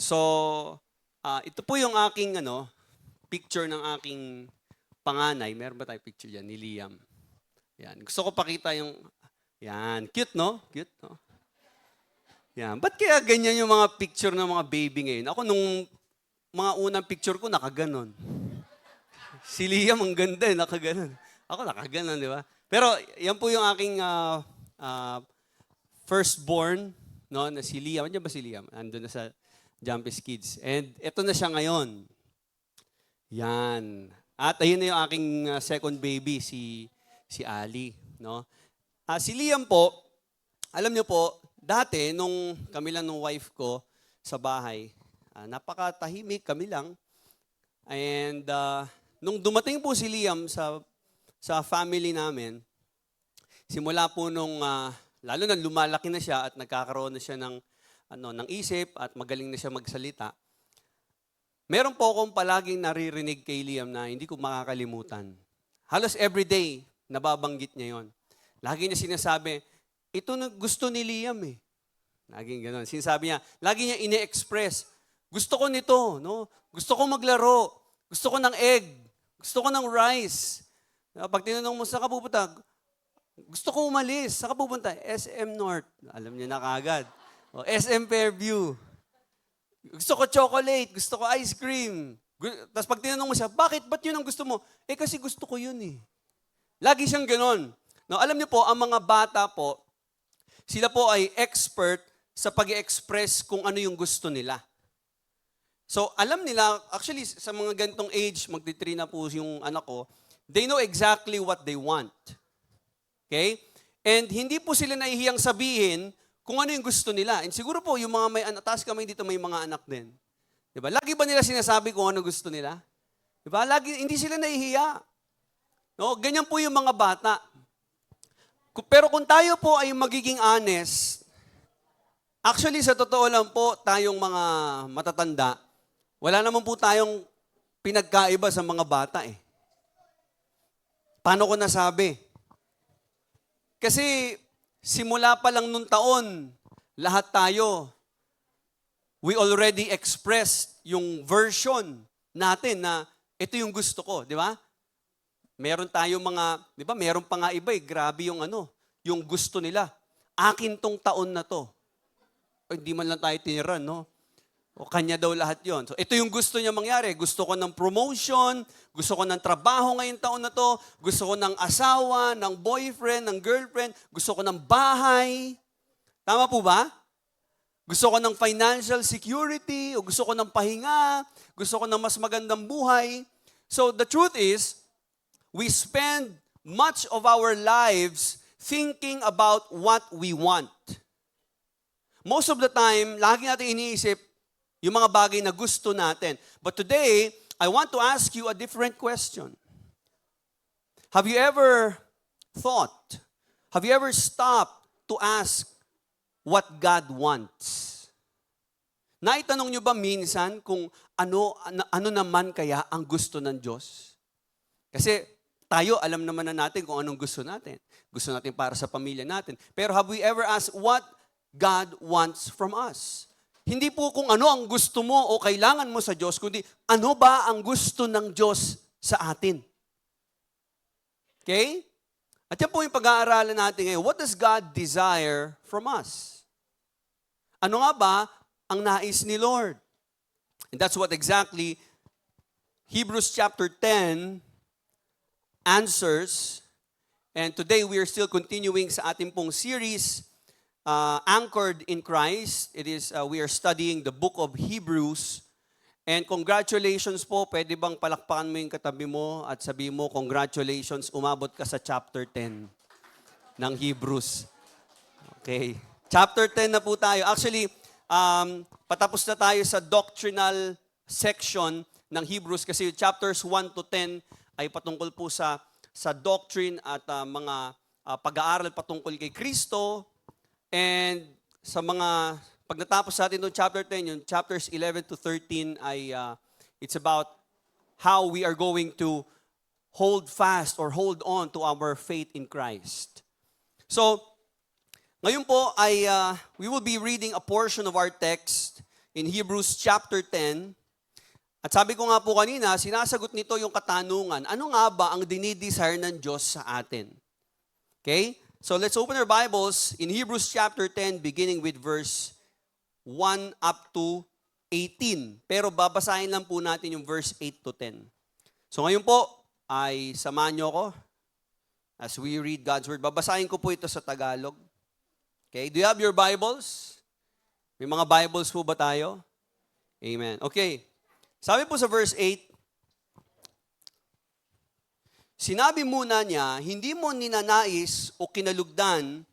So, ito po yung aking picture ng aking panganay. Meron ba tayong picture dyan? Ni Liam. Yan. Gusto ko pakita yung, yan. Cute, no? Cute, no? Yan. Ba't kaya ganyan yung mga picture ng mga baby ngayon? Ako nung mga unang picture ko, nakaganon. Si Liam, ang ganda eh, nakaganon. Ako nakaganon, di ba? Pero yan po yung aking firstborn, no, na si Liam. Andiyan ba si Liam? Andun na sa Jumpy's Kids. And ito na siya ngayon. Yan. At ayun na yung aking second baby, si Ali. No? Si Liam po, alam niyo po, dati nung kami lang nung wife ko sa bahay, napakatahimik kami lang. And nung dumating po si Liam sa family namin, simula po nung lalo na lumalaki na siya at nagkakaroon na siya ng isip at magaling na siya magsalita, meron po akong palaging naririnig kay Liam na hindi ko makakalimutan. Halos everyday, nababanggit niya yon. Lagi niya sinasabi, ito na gusto ni Liam eh. Laging gano'n. Sinasabi niya, lagi niya ine-express, gusto ko nito, no? Gusto ko maglaro, gusto ko ng egg, gusto ko ng rice. Pag tinanong mo, saan ka pupunta? Gusto ko umalis. Saan ka pupunta? SM North. Alam niya na kagad. O, SM Fairview. Gusto ko chocolate. Gusto ko ice cream. Tapos pag tinanong mo siya, bakit? Ba't yun ang gusto mo? Kasi gusto ko yun eh. Lagi siyang ganon. No, alam niyo po, ang mga bata po, sila po ay expert sa pag-express kung ano yung gusto nila. So, alam nila, actually, sa mga ganitong age, magti-3 na po yung anak ko, they know exactly what they want. Okay? And hindi po sila nahihiyang sabihin kung ano yung gusto nila. And siguro po, yung mga may anak, taas kamay dito may mga anak din. Diba? Lagi ba nila sinasabi kung ano gusto nila? Diba? Lagi, hindi sila nahihiya. No? Ganyan po yung mga bata. Pero kung tayo po ay magiging honest, actually sa totoo lang po, tayong mga matatanda, wala naman po tayong pinagkaiba sa mga bata eh. Paano ko nasabi? Kasi simula pa lang nung taon, lahat tayo, we already expressed yung version natin na ito yung gusto ko, di ba? Meron tayong mga, di ba, meron pa nga iba eh, grabe yung yung gusto nila. Akin tong taon na to. Hindi man lang tayo tiniran, no? O kanya daw lahat yon. So ito yung gusto niya mangyari. Gusto ko ng promotion, gusto ko ng trabaho ngayong taon na to, gusto ko ng asawa, ng boyfriend, ng girlfriend, gusto ko ng bahay. Tama po ba? Gusto ko ng financial security, o gusto ko ng pahinga, gusto ko ng mas magandang buhay. So the truth is, we spend much of our lives thinking about what we want. Most of the time, lagi natin iniisip yung mga bagay na gusto natin. But today, I want to ask you a different question. Have you ever thought, have you ever stopped to ask what God wants? Naitanong nyo ba minsan kung ano naman kaya ang gusto ng Diyos? Kasi tayo, alam naman na natin kung anong gusto natin. Gusto natin para sa pamilya natin. Pero have we ever asked what God wants from us? Hindi po kung ano ang gusto mo o kailangan mo sa Diyos, kundi ano ba ang gusto ng Diyos sa atin? Okay? At yan po yung pag-aaralan natin ngayon. What does God desire from us? Ano nga ba ang nais ni Lord? And that's what exactly Hebrews chapter 10 answers. And today we are still continuing sa ating pong series, Anchored in Christ. It is, we are studying the book of Hebrews. And congratulations po, pwede bang palakpakan mo yung katabi mo at sabi mo, congratulations, umabot ka sa chapter 10 ng Hebrews. Okay. Chapter 10 na po tayo. Actually, patapos na tayo sa doctrinal section ng Hebrews kasi chapters 1 to 10 ay patungkol po sa doctrine at mga pag-aaral patungkol kay Kristo. And sa mga, pag natapos natin itong chapter 10, yung chapters 11 to 13 ay, it's about how we are going to hold fast or hold on to our faith in Christ. So, ngayon po ay we will be reading a portion of our text in Hebrews chapter 10. At sabi ko nga po kanina, sinasagot nito yung katanungan, ano nga ba ang dinidesire ng Diyos sa atin? Okay? So let's open our Bibles in Hebrews chapter 10, beginning with verse 1 up to 18. Pero babasahin lang po natin yung verse 8 to 10. So ngayon po, ay samahan niyo ako as we read God's Word. Babasahin ko po ito sa Tagalog. Okay? Do you have your Bibles? May mga Bibles po ba tayo? Amen. Okay. Sabi po sa verse 8, sinabi muna niya, hindi mo ninanais o kinalugdan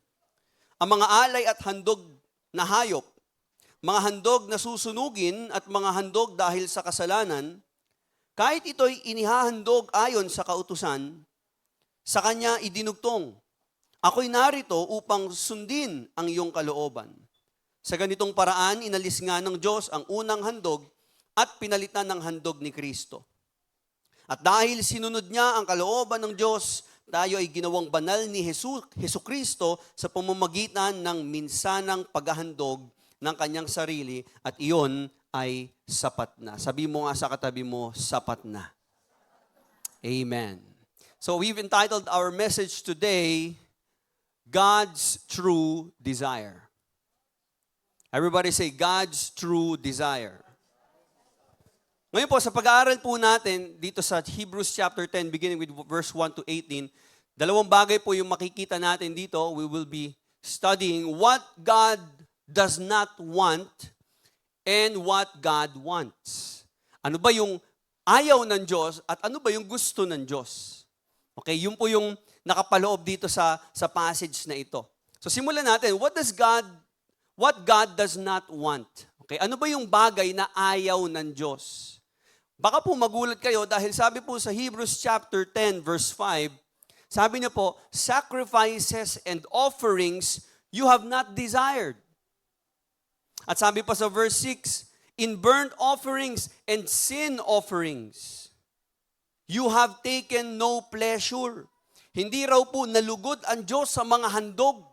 ang mga alay at handog na hayop, mga handog na susunugin at mga handog dahil sa kasalanan, kahit ito'y inihahandog ayon sa kautusan, sa kanya idinugtong. Ako'y narito upang sundin ang iyong kalooban. Sa ganitong paraan, inalis nga ng Diyos ang unang handog at pinalitan ng handog ni Kristo. At dahil sinunod niya ang kalooban ng Diyos, tayo ay ginawang banal ni Hesu Kristo sa pamamagitan ng minsanang paghahandog ng kanyang sarili at iyon ay sapat na. Sabi mo nga sa katabi mo, sapat na. Amen. So we've entitled our message today, God's True Desire. Everybody say, God's True Desire. Ngayon po, sa pag-aaral po natin dito sa Hebrews chapter 10, beginning with verse 1 to 18, dalawang bagay po yung makikita natin dito. We will be studying what God does not want and what God wants. Ano ba yung ayaw ng Diyos at ano ba yung gusto ng Diyos? Okay, yun po yung nakapaloob dito sa passage na ito. So simulan natin, what God does not want? Okay, ano ba yung bagay na ayaw ng Diyos? Baka po magulat kayo dahil sabi po sa Hebrews chapter 10 verse 5, sabi niya po, sacrifices and offerings you have not desired. At sabi pa sa verse 6, in burnt offerings and sin offerings, you have taken no pleasure. Hindi raw po nalugod ang Diyos sa mga handog.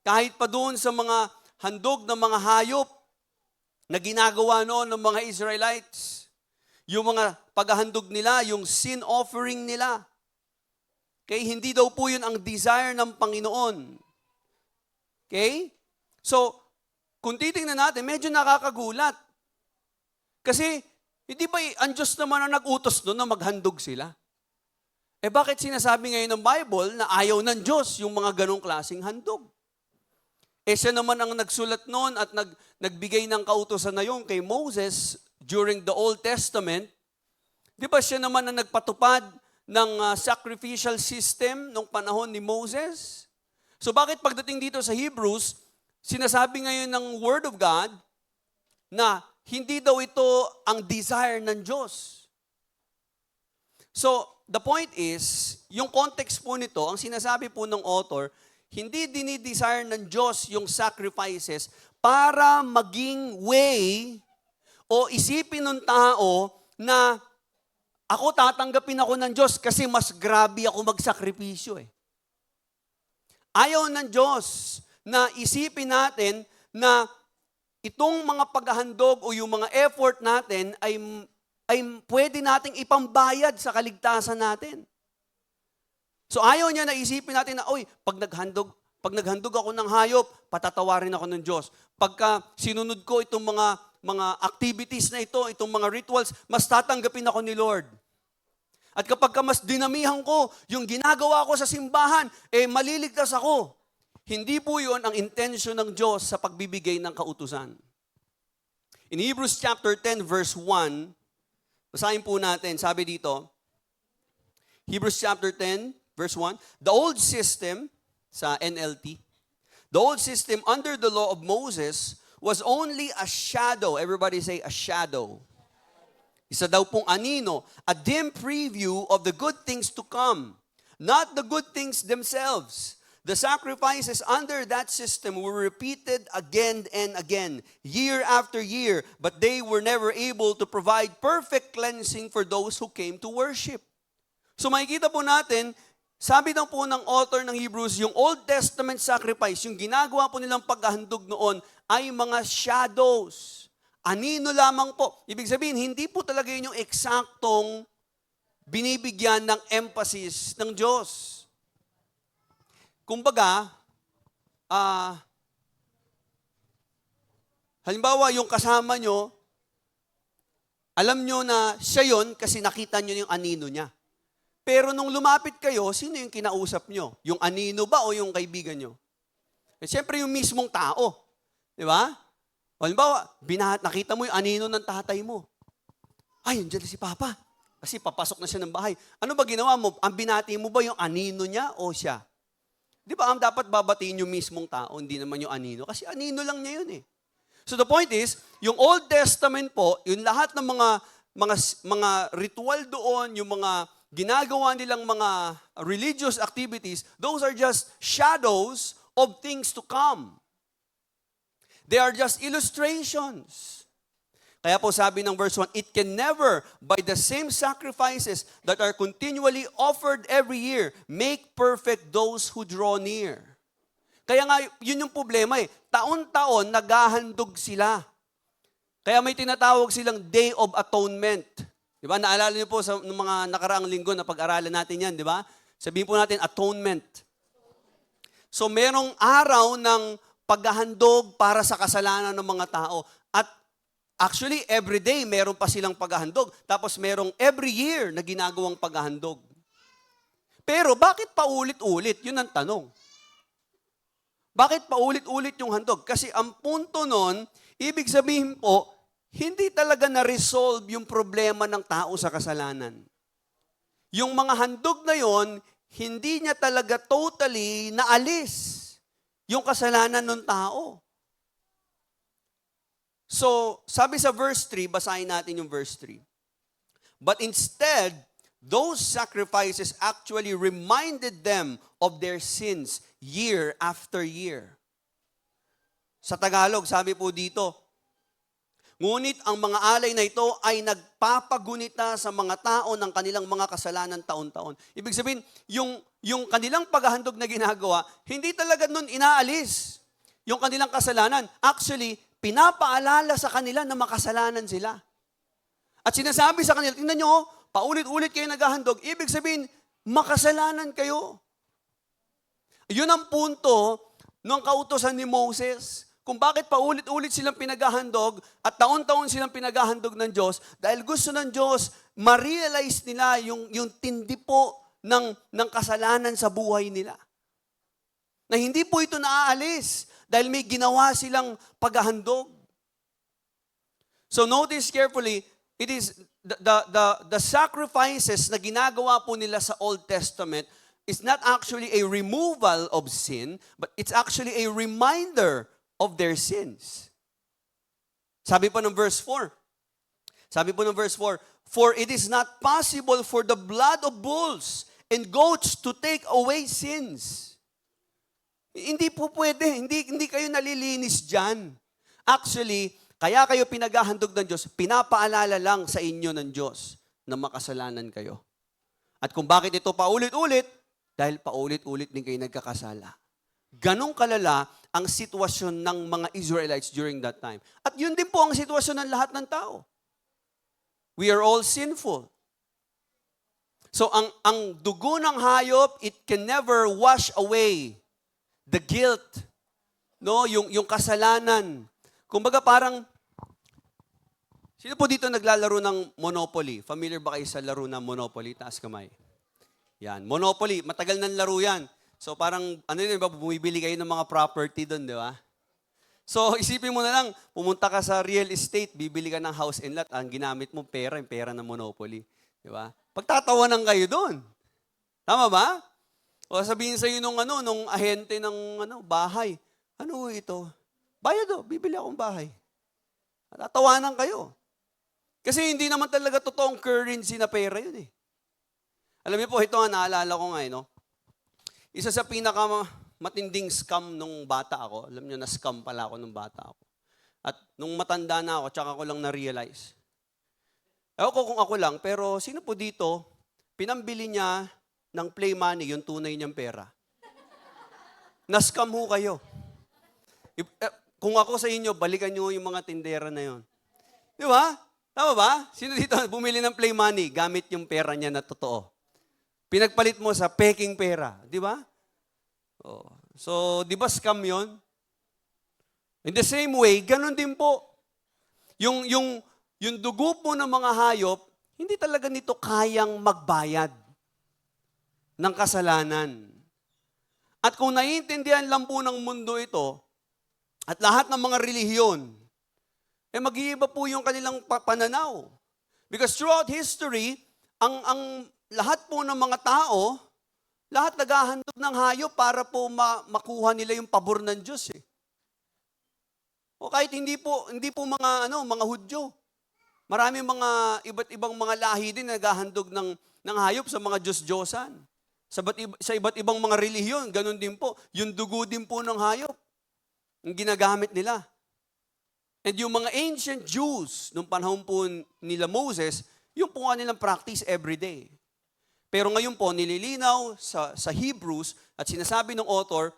Kahit pa doon sa mga handog ng mga hayop, na ginagawa noon ng mga Israelites. Yung mga paghahandog nila, yung sin offering nila. Okay? Hindi daw po yun ang desire ng Panginoon. Okay? So, kung titingnan natin, medyo nakakagulat. Kasi, hindi ba ang Diyos naman ang nag-utos doon na maghandog sila? Bakit sinasabi ngayon ng Bible na ayaw ng Diyos yung mga ganong klaseng handog? Siya naman ang nagsulat noon at nagbigay ng kautusan na yun kay Moses during the Old Testament. Di ba siya naman ang nagpatupad ng sacrificial system nung panahon ni Moses? So bakit pagdating dito sa Hebrews, sinasabi ngayon ng Word of God na hindi daw ito ang desire ng Diyos? So the point is, yung context po nito, ang sinasabi po ng author, hindi dinidesire ng Diyos yung sacrifices para maging way o isipin ng tao na ako tatanggapin ako ng Diyos kasi mas grabe ako magsakripisyo. Ayaw ng Diyos na isipin natin na itong mga paghahandog o yung mga effort natin ay pwede nating ipambayad sa kaligtasan natin. So ayaw niya na isipin natin na, pag naghandog ako ng hayop, patatawarin ako ng Diyos. Pagka sinunod ko itong mga activities na ito, itong mga rituals, mas tatanggapin ako ni Lord. At kapag mas dinamihan ko yung ginagawa ko sa simbahan, maliligtas ako. Hindi po yun ang intention ng Diyos sa pagbibigay ng kautusan. In Hebrews chapter 10 verse 1, basahin po natin, sabi dito, Hebrews chapter 10, verse 1, the old system, sa NLT, the old system under the law of Moses was only a shadow. Everybody say, a shadow. Isa daw pong anino, a dim preview of the good things to come, not the good things themselves. The sacrifices under that system were repeated again and again, year after year, but they were never able to provide perfect cleansing for those who came to worship. So makikita po natin, Sabi daw po ng author ng Hebrews, yung Old Testament sacrifice, yung ginagawa po nilang paghahandog noon ay mga shadows. Anino lamang po. Ibig sabihin, hindi po talaga yun yung eksaktong binibigyan ng emphasis ng Diyos. Kumbaga, halimbawa yung kasama nyo, alam nyo na siya yun kasi nakita nyo yung anino niya. Pero nung lumapit kayo, sino yung kinausap nyo? Yung anino ba o yung kaibigan nyo? Eh, siyempre yung mismong tao. Di ba? O halimbawa, nakita mo yung anino ng tatay mo. Ay, nandiyan si Papa. Kasi papasok na siya ng bahay. Ano ba ginawa mo? Ang binati mo ba yung anino niya o siya? Di ba, ang dapat babatiin yung mismong tao, hindi naman yung anino. Kasi anino lang niya yun eh. So the point is, yung Old Testament po, yung lahat ng mga ritual doon, yung mga ginagawa nilang mga religious activities, those are just shadows of things to come. They are just illustrations. Kaya po sabi ng verse 1, it can never, by the same sacrifices that are continually offered every year, make perfect those who draw near. Kaya nga, yun yung problema eh. Taon-taon, naghahandog sila. Kaya may tinatawag silang Day of Atonement. Di ba? Naalala niyo po sa mga nakaraang linggo na pag-aralan natin yan, di ba? Sabihin po natin, atonement. So, merong araw ng paghahandog para sa kasalanan ng mga tao. At actually, every day, meron pa silang paghahandog. Tapos, merong every year na ginagawang paghahandog. Pero, bakit paulit-ulit? Yun ang tanong. Bakit paulit-ulit yung handog? Kasi ang punto nun, ibig sabihin po, hindi talaga na-resolve yung problema ng tao sa kasalanan. Yung mga handog na yon, hindi niya talaga totally naalis yung kasalanan ng tao. So, sabi sa verse 3, basahin natin yung verse 3. But instead, those sacrifices actually reminded them of their sins year after year. Sa Tagalog, sabi po dito, ngunit ang mga alay na ito ay nagpapagunita sa mga tao ng kanilang mga kasalanan taon-taon. Ibig sabihin, yung kanilang paghahandog na ginagawa, hindi talaga nun inaalis yung kanilang kasalanan. Actually, pinapaalala sa kanila na makasalanan sila. At sinasabi sa kanila, tingnan nyo, paulit-ulit kayo naghahandog. Ibig sabihin, makasalanan kayo. Yun ang punto ng kautusan ni Moses. Kung bakit paulit-ulit silang pinaghahandog at taon-taon silang pinaghahandog ng Diyos, dahil gusto ng Diyos, ma-realize nila yung tindi po ng kasalanan sa buhay nila. Na hindi po ito naaalis dahil may ginawa silang paghahandog. So notice carefully, it is the sacrifices na ginagawa po nila sa Old Testament is not actually a removal of sin, but it's actually a reminder of their sins. Sabi po ng verse 4. For it is not possible for the blood of bulls and goats to take away sins. Hindi po pwede. Hindi kayo nalilinis dyan. Actually, kaya kayo pinaghahandog ng Diyos, pinapaalala lang sa inyo ng Diyos na makasalanan kayo. At kung bakit ito paulit-ulit, dahil paulit-ulit din kayo nagkakasala. Ganong kalala ang sitwasyon ng mga Israelites during that time. At yun din po ang sitwasyon ng lahat ng tao. We are all sinful. So ang dugo ng hayop, it can never wash away the guilt, no, yung kasalanan. Kumbaga parang sino po dito naglalaro ng Monopoly? Familiar ba kayo sa laro ng Monopoly? Taas kamay. Yan, Monopoly, matagal nang laro yan. So parang, bumibili kayo ng mga property doon, di ba? So isipin mo na lang, pumunta ka sa real estate, bibili ka ng house and lot, ang ginamit mo pera, yung pera ng Monopoly. Di ba? Pagtatawanan kayo doon. Tama ba? O sabihin sa'yo nung ahente ng bahay, ano ito? Bayad bibili akong bahay. Tatawanan kayo. Kasi hindi naman talaga totoong currency na pera yun eh. Alam niyo po, ito nga naalala ko nga, no? Isa sa matinding scam nung bata ako, alam niyo na scam pala ako nung bata ako. At nung matanda na ako, tsaka ko lang na-realize. Ewan ko kung ako lang, pero sino po dito, pinambili niya ng play money, yung tunay niyang pera. Na-scam ho kayo. Kung ako sa inyo, balikan niyo yung mga tindera na yon. Di ba? Tama ba? Sino dito bumili ng play money, gamit yung pera niya na totoo? Pinagpalit mo sa peking pera. Di ba? Oh. So, di ba scam yon? In the same way, ganun din po. Yung dugo po ng mga hayop, hindi talaga nito kayang magbayad ng kasalanan. At kung naiintindihan lang po ng mundo ito, at lahat ng mga relihiyon, mag-iiba po yung kanilang pananaw. Because throughout history, ang lahat po ng mga tao, lahat naghahandog ng hayop para po makuha nila yung pabor ng Diyos. O kahit hindi po mga Hudyo. Maraming mga iba't ibang mga lahi din na naghahandog ng hayop sa mga Diyos-Diyosan. Sa iba't ibang mga relihiyon, ganun din po. Yung dugo din po ng hayop, ang ginagamit nila. And yung mga ancient Jews, nung panahon po nila Moses, yung po nilang practice every day. Pero ngayon po, nililinaw sa Hebrews at sinasabi ng author,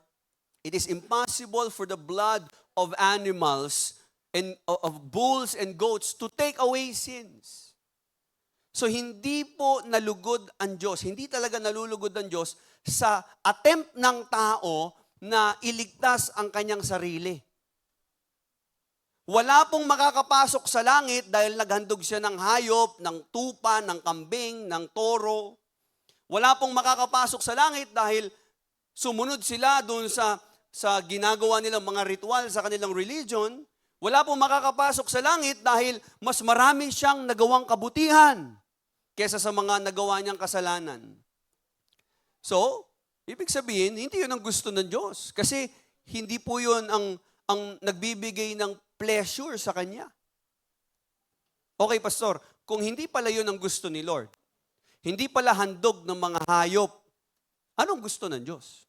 it is impossible for the blood of animals and of bulls and goats to take away sins. So hindi po nalugod ang Diyos, hindi talaga nalulugod ang Diyos sa attempt ng tao na iligtas ang kanyang sarili. Wala pong makakapasok sa langit dahil naghandog siya ng hayop, ng tupa, ng kambing, ng toro. Wala pong makakapasok sa langit dahil sumunod sila doon sa ginagawa nilang mga ritual sa kanilang religion. Wala pong makakapasok sa langit dahil mas marami siyang nagawang kabutihan kesa sa mga nagawa niyang kasalanan. So, ibig sabihin, hindi yun ang gusto ng Diyos. Kasi hindi po yun ang nagbibigay ng pleasure sa Kanya. Okay, Pastor, kung hindi pala yun ang gusto ni Lord, hindi pala handog ng mga hayop, anong gusto ng Diyos?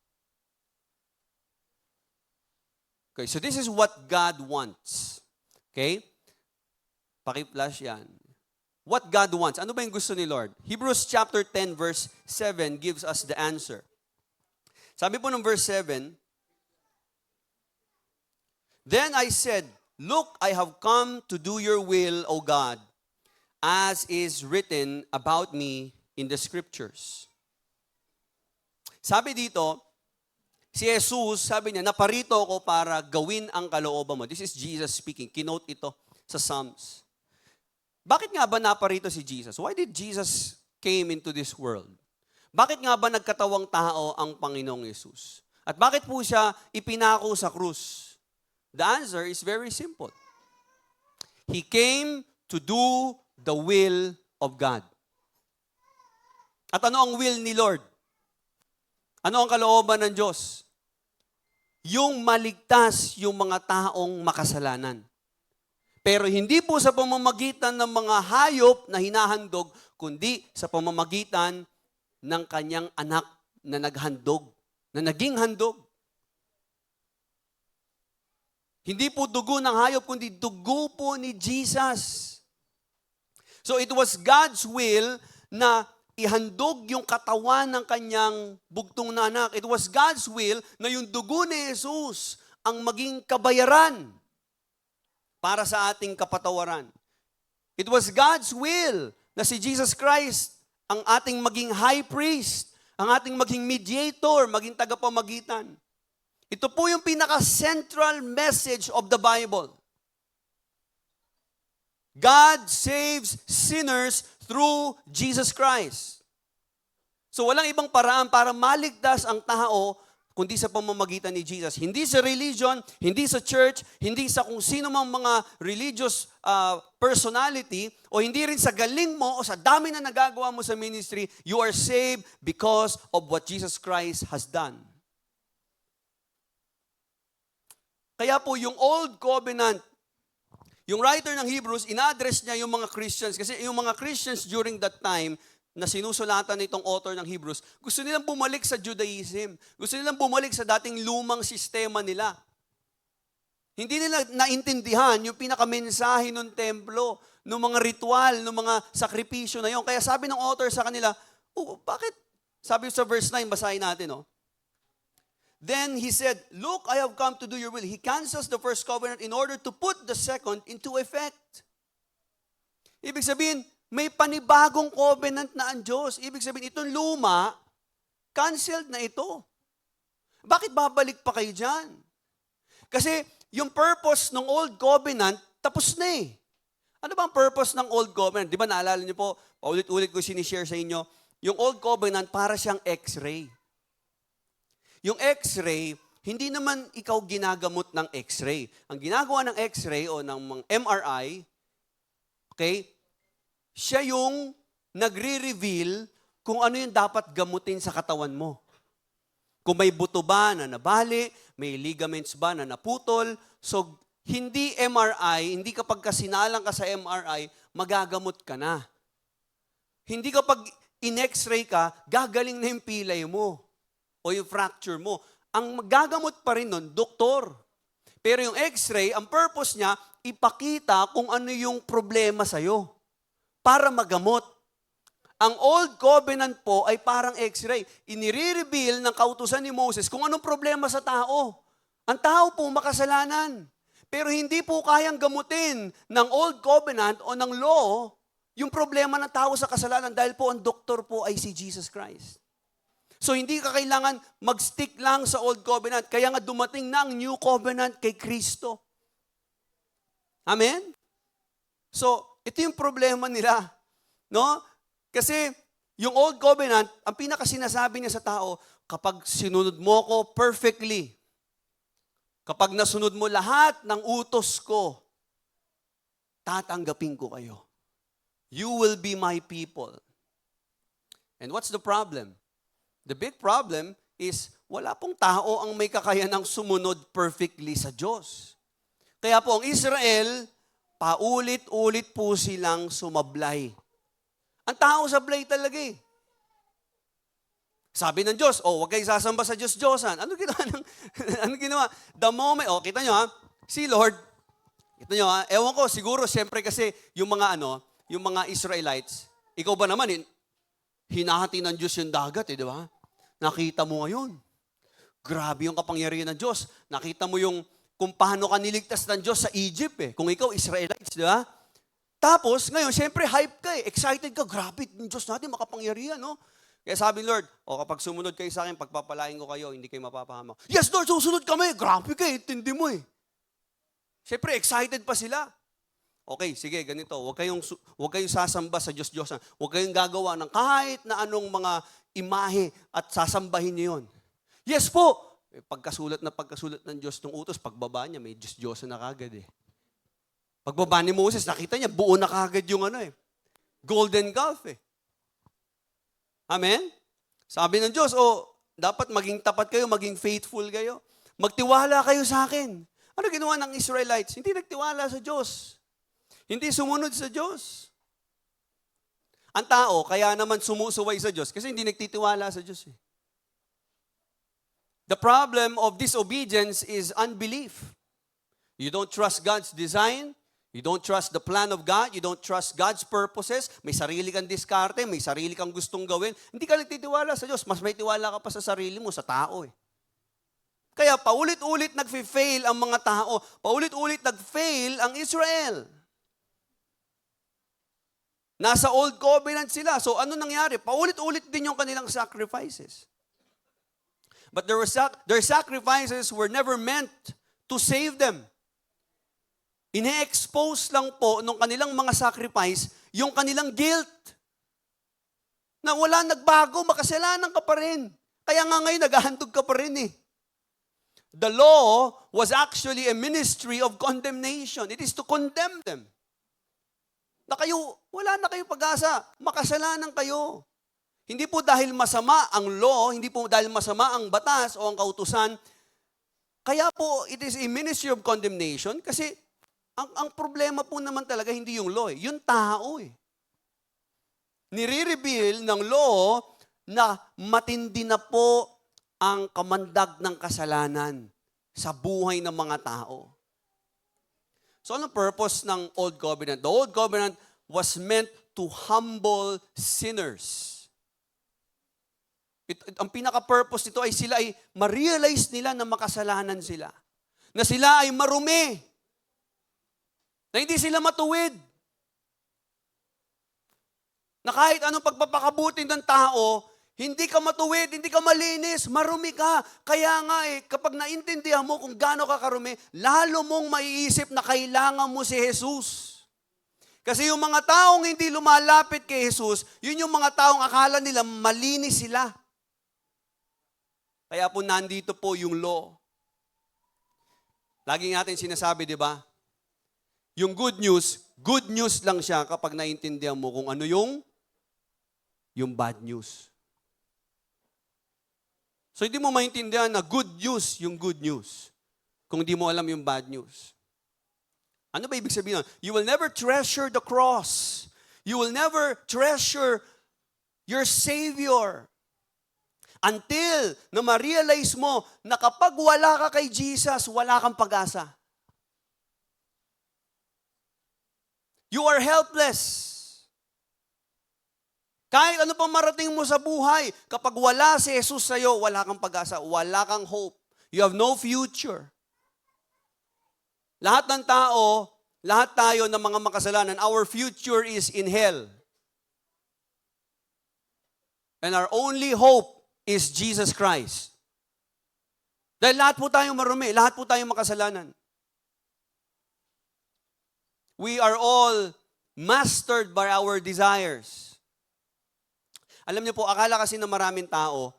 Okay, so this is what God wants. Okay? Paki-flash yan. What God wants. Ano ba yung gusto ni Lord? Hebrews chapter 10 verse 7 gives us the answer. Sabi po ng verse 7, Then I said, Look, I have come to do your will, O God, as is written about me in the scriptures. Sabi dito, si Jesus, sabi niya, naparito ako para gawin ang kalooban mo. This is Jesus speaking. Kinote ito sa Psalms. Bakit nga ba naparito si Jesus? Why did Jesus came into this world? Bakit nga ba nagkatawang tao ang Panginoong Yesus? At bakit po siya ipinako sa krus? The answer is very simple. He came to do the will of God. At ano ang will ni Lord? Ano ang kalooban ng Diyos? Yung maligtas yung mga taong makasalanan. Pero hindi po sa pamamagitan ng mga hayop na hinahandog, kundi sa pamamagitan ng kanyang anak na naghandog, na naging handog. Hindi po dugo ng hayop, kundi dugo po ni Jesus. So it was God's will na ihandog yung katawan ng kanyang bugtong na anak. It was God's will na yung dugo ni Jesus ang maging kabayaran para sa ating kapatawaran. It was God's will na si Jesus Christ ang ating maging high priest, ang ating maging mediator, maging tagapamagitan. Ito po yung pinaka-central message of the Bible. God saves sinners through Jesus Christ. So walang ibang paraan para maligtas ang tao kundi sa pamamagitan ni Jesus. Hindi sa religion, hindi sa church, hindi sa kung sino mang mga religious personality, o hindi rin sa galing mo o sa dami na nagagawa mo sa ministry. You are saved because of what Jesus Christ has done. Kaya po yung Old Covenant, yung writer ng Hebrews, ina-address niya yung mga Christians. Kasi yung mga Christians during that time, na sinusulatan nitong author ng Hebrews, gusto nilang bumalik sa Judaism. Gusto nilang bumalik sa dating lumang sistema nila. Hindi nila naintindihan yung pinakamensahe ng templo, ng mga ritual, ng mga sakripisyo na yon. Kaya sabi ng author sa kanila, bakit Sabi sa verse 9, basahin natin, no? Then he said, "Look, I have come to do your will." He cancels the first covenant in order to put the second into effect. Ibig sabihin, may panibagong covenant na ang Diyos. Ibig sabihin, itong luma, canceled na ito. Bakit babalik pa kayo dyan? Kasi yung purpose ng old covenant, tapos na eh. Ano ba ang purpose ng old covenant? Di ba naalala niyo po, paulit-ulit ko sinishare sa inyo, yung old covenant para siyang x-ray. Yung x-ray, hindi naman ikaw ginagamot ng x-ray. Ang ginagawa ng x-ray o ng mga MRI, okay, siya yung nagre-reveal kung ano yung dapat gamutin sa katawan mo. Kung may buto ba na nabali, may ligaments ba na naputol. So, hindi MRI, hindi kapag kasinalang ka sa MRI, magagamot ka na. Hindi kapag in-x-ray ka, gagaling na yung pilay mo o yung fracture mo. Ang magagamot pa rin nun, doktor. Pero yung x-ray, ang purpose niya, ipakita kung ano yung problema sa'yo para magamot. Ang old covenant po ay parang x-ray. Inire-reveal ng kautusan ni Moses kung anong problema sa tao. Ang tao po makasalanan. Pero hindi po kayang gamutin ng old covenant o ng law yung problema ng tao sa kasalanan dahil po ang doktor po ay si Jesus Christ. So hindi ka kailangan mag-stick lang sa old covenant. Kaya nga dumating na ang new covenant kay Kristo. Amen? So, ito yung problema nila. No? Kasi yung old covenant, ang pinakasinasabi niya sa tao, kapag sinunod mo ko perfectly, kapag nasunod mo lahat ng utos ko, tatanggapin ko kayo. You will be my people. And what's the problem? The big problem is wala pong tao ang may kakayanang sumunod perfectly sa Diyos. Kaya po ang Israel, paulit-ulit po silang sumablay. Ang tao sablay talaga eh. Sabi ng Diyos, huwag kayo sasamba sa Diyos-Diyosan. Ano ginawa? Ano ginawa? The moment, kita nyo ha, si Lord, kita nyo ha, ewan ko, siguro, siyempre kasi yung mga Israelites, ikaw ba naman, hinahati ng Diyos yung dagat di ba? Nakita mo ngayon. Grabe yung kapangyarihan ng Diyos. Nakita mo yung kung paano ka niligtas ng Diyos sa Egypt Kung ikaw, Israelites, di ba? Tapos, ngayon, siyempre, hype ka excited ka. Grabe, yung Diyos natin, makapangyarihan, no? Kaya sabi ni Lord, kapag sumunod kayo sa akin, pagpapalain ko kayo, hindi kayo mapapahamak. Yes, Lord, susunod kami. Grabe ka, tindi mo Siyempre, excited pa sila. Okay, sige, ganito. Huwag kayong sasamba sa Diyos-Diyosan. Huwag kayong gagawa ng kahit na anong mga imahe at sasambahin niyo yun. Yes po! Pagkasulat ng Diyos ng utos, pagbaba niya, may Diyos-Diyosan na kagad Pagbaba ni Moses, nakita niya, buo na kagad yung Golden Calf Amen? Sabi ng Diyos, dapat maging tapat kayo, maging faithful kayo. Magtiwala kayo sa akin. Ano ginawa ng Israelites? Hindi nagtiwala sa Diyos. Hindi sumunod sa Diyos. Ang tao, kaya naman sumusuway sa Diyos kasi hindi nagtitiwala sa Diyos The problem of disobedience is unbelief. You don't trust God's design. You don't trust the plan of God. You don't trust God's purposes. May sarili kang diskarte, may sarili kang gustong gawin. Hindi ka nagtitiwala sa Diyos. Mas may tiwala ka pa sa sarili mo, sa tao Kaya paulit-ulit nag-fail ang mga tao. Paulit-ulit nag-fail ang Israel. Nasa old covenant sila. So ano nangyari? Paulit-ulit din yung kanilang sacrifices. But their sacrifices were never meant to save them. Ine-expose lang po nung kanilang mga sacrifice yung kanilang guilt. Na wala nagbago, makasalanan ka pa rin. Kaya nga ngayon naghahandog ka pa rin The law was actually a ministry of condemnation. It is to condemn them. Na kayo, wala na kayong pag-asa. Makasalanan kayo. Hindi po dahil masama ang law, hindi po dahil masama ang batas o ang kautusan. Kaya po, it is a ministry of condemnation kasi ang problema po naman talaga hindi yung law yung tao Nire-reveal ng law na matindi na po ang kamandag ng kasalanan sa buhay ng mga tao. So, anong purpose ng Old Covenant? The Old Covenant was meant to humble sinners. Ang pinaka-purpose nito ay sila ay ma-realize nila na makasalanan sila. Na sila ay marumi. Na hindi sila matuwid. Na kahit anong pagpapakabuti ng tao, hindi ka matuwid, hindi ka malinis, marumi ka. Kaya nga kapag naintindihan mo kung gaano ka karumi, lalo mong maiisip na kailangan mo si Jesus. Kasi yung mga taong hindi lumalapit kay Jesus, yun yung mga taong akala nila malinis sila. Kaya po nandito po yung law. Lagi natin sinasabi, di ba? Yung good news lang siya kapag naintindihan mo kung ano yung bad news. So hindi mo maintindihan na good news yung good news kung hindi mo alam yung bad news. Ano ba ibig sabihin nun? You will never treasure the cross. You will never treasure your Savior until na ma-realize mo na kapag wala ka kay Jesus, wala kang pag-asa. You are helpless. Kahit ano pang marating mo sa buhay, kapag wala si Jesus sa'yo, wala kang pag-asa, wala kang hope. You have no future. Lahat ng tao, lahat tayo ng mga makasalanan, our future is in hell. And our only hope is Jesus Christ. Dahil lahat po tayong marumi, lahat po tayong makasalanan. We are all mastered by our desires. Alam niyo po, akala kasi ng maraming tao,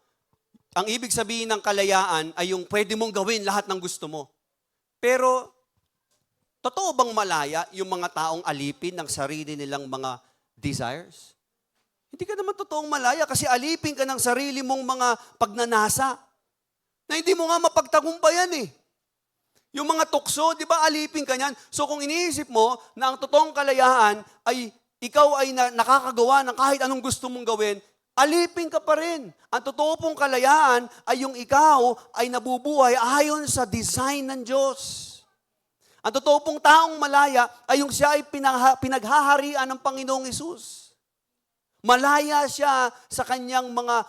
ang ibig sabihin ng kalayaan ay yung pwede mong gawin lahat ng gusto mo. Pero, totoo bang malaya yung mga taong alipin ng sarili nilang mga desires? Hindi ka naman totoong malaya kasi alipin ka ng sarili mong mga pagnanasa na hindi mo nga mapagtagumpayan eh. Yung mga tukso, di ba alipin ka niyan? So kung iniisip mo na ang totoong kalayaan ay ikaw ay nakakagawa ng kahit anong gusto mong gawin, alipin ka pa rin. Ang totoo pong kalayaan ay yung ikaw ay nabubuhay ayon sa design ng Diyos. Ang totoo pong taong malaya ay yung siya ay pinaghaharian ng Panginoong Hesus. Malaya siya sa kanyang mga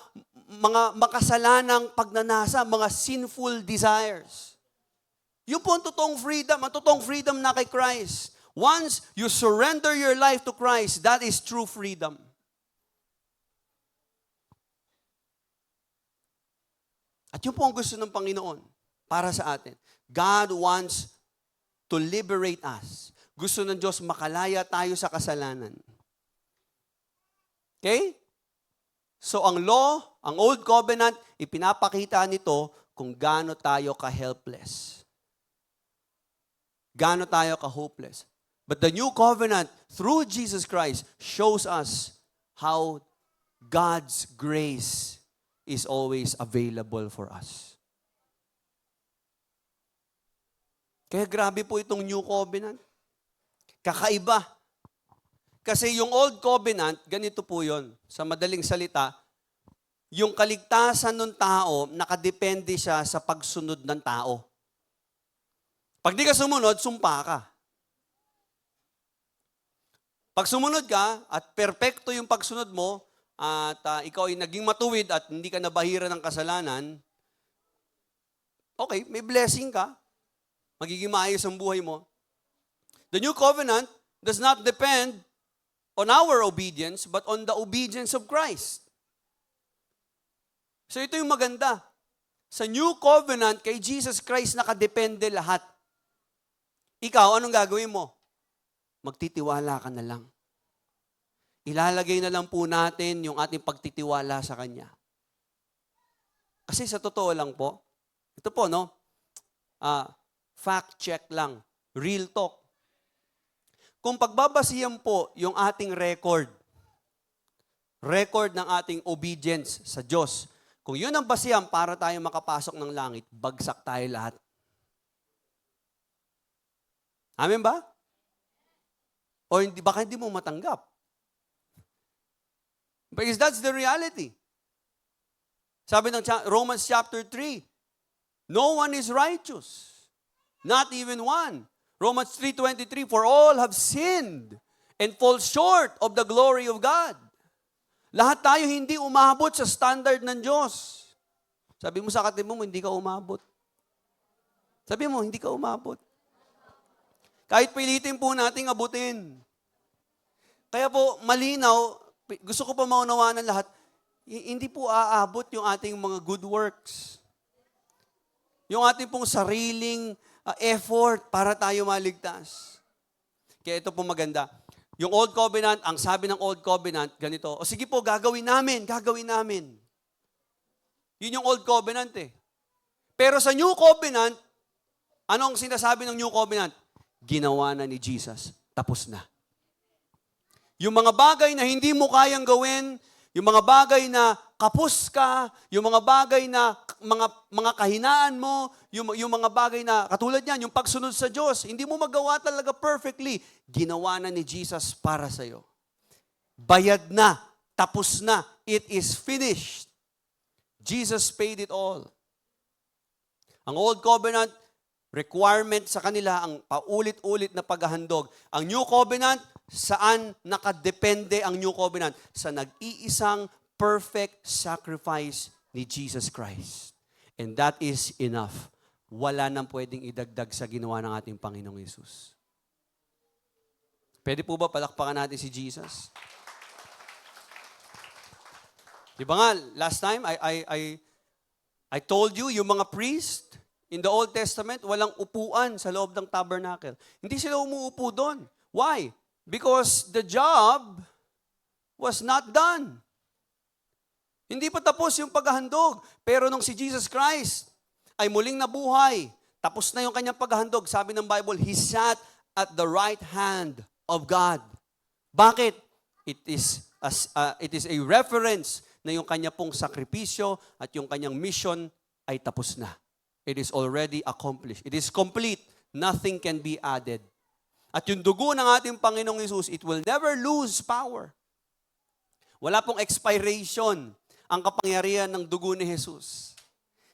makasalanang pagnanasa, mga sinful desires. Yun po ang totoong freedom. Ang totoong freedom na kay Christ. Once you surrender your life to Christ, that is true freedom. At yun po ang gusto ng Panginoon para sa atin. God wants to liberate us. Gusto ng Diyos makalaya tayo sa kasalanan. Okay? So ang law, ang old covenant, ipinapakita nito kung gaano tayo ka-helpless. Gaano tayo ka-hopeless. But the new covenant, through Jesus Christ, shows us how God's grace is always available for us. Kaya grabe po itong new covenant. Kakaiba. Kasi yung old covenant, ganito po yon. Sa madaling salita, yung kaligtasan ng tao, nakadepende siya sa pagsunod ng tao. Pag di ka sumunod, sumpa ka. Pag sumunod ka, at perpekto yung pagsunod mo, at ikaw ay naging matuwid at hindi ka nabahira ng kasalanan, okay, may blessing ka. Magiging maayos ang buhay mo. The new covenant does not depend on our obedience, but on the obedience of Christ. So ito yung maganda. Sa new covenant, kay Jesus Christ nakadepende lahat. Ikaw, anong gagawin mo? Magtitiwala ka na lang. Ilalagay na lang po natin yung ating pagtitiwala sa Kanya. Kasi sa totoo lang po, ito po, no? Fact check lang. Real talk. Kung pagbabasihan po yung ating record ng ating obedience sa Diyos, kung yun ang basihan para tayo makapasok ng langit, bagsak tayo lahat. Amen ba? O baka hindi mo matanggap. Because that's the reality. Sabi ng Romans chapter 3, no one is righteous. Not even one. Romans 3:23, for all have sinned and fall short of the glory of God. Lahat tayo hindi umabot sa standard ng Diyos. Sabi mo sa katabi mo, hindi ka umabot. Sabi mo, hindi ka umabot. Kahit pilitin po nating abutin. Kaya po, malinaw, gusto ko pa maunawaan ng lahat, hindi po aabot yung ating mga good works. Yung ating pong sariling effort para tayo maligtas. Kaya ito po maganda. Yung Old Covenant, ang sabi ng Old Covenant, ganito, o sige po, gagawin namin. Yun yung Old Covenant eh. Pero sa New Covenant, anong sinasabi ng New Covenant? Ginawa na ni Jesus. Tapos na. Yung mga bagay na hindi mo kayang gawin, yung mga bagay na kapos ka, yung mga bagay na mga kahinaan mo, yung mga bagay na katulad niyan, yung pagsunod sa Diyos, hindi mo magawa talaga perfectly. Ginawa na ni Jesus para sa iyo. Bayad na, tapos na, it is finished. Jesus paid it all. Ang Old Covenant, requirement sa kanila ang paulit-ulit na paghahandog. Ang New Covenant, saan nakadepende ang New Covenant? Sa nag-iisang perfect sacrifice ni Jesus Christ. And that is enough. Wala nang pwedeng idagdag sa ginawa ng ating Panginoong Yesus. Pwede po ba palakpakan natin si Jesus? Di ba nga, last time, I told you, yung mga priest, in the Old Testament, walang upuan sa loob ng tabernacle. Hindi sila umuupo doon. Why? Because the job was not done. Hindi pa tapos yung paghahandog. Pero nung si Jesus Christ ay muling nabuhay, tapos na yung kanyang paghahandog, sabi ng Bible, He sat at the right hand of God. Bakit? It is a reference na yung kanya pong sakripisyo at yung kanyang mission ay tapos na. It is already accomplished. It is complete. Nothing can be added. At yung dugo ng ating Panginoong Hesus, it will never lose power. Wala pong expiration ang kapangyarihan ng dugo ni Jesus.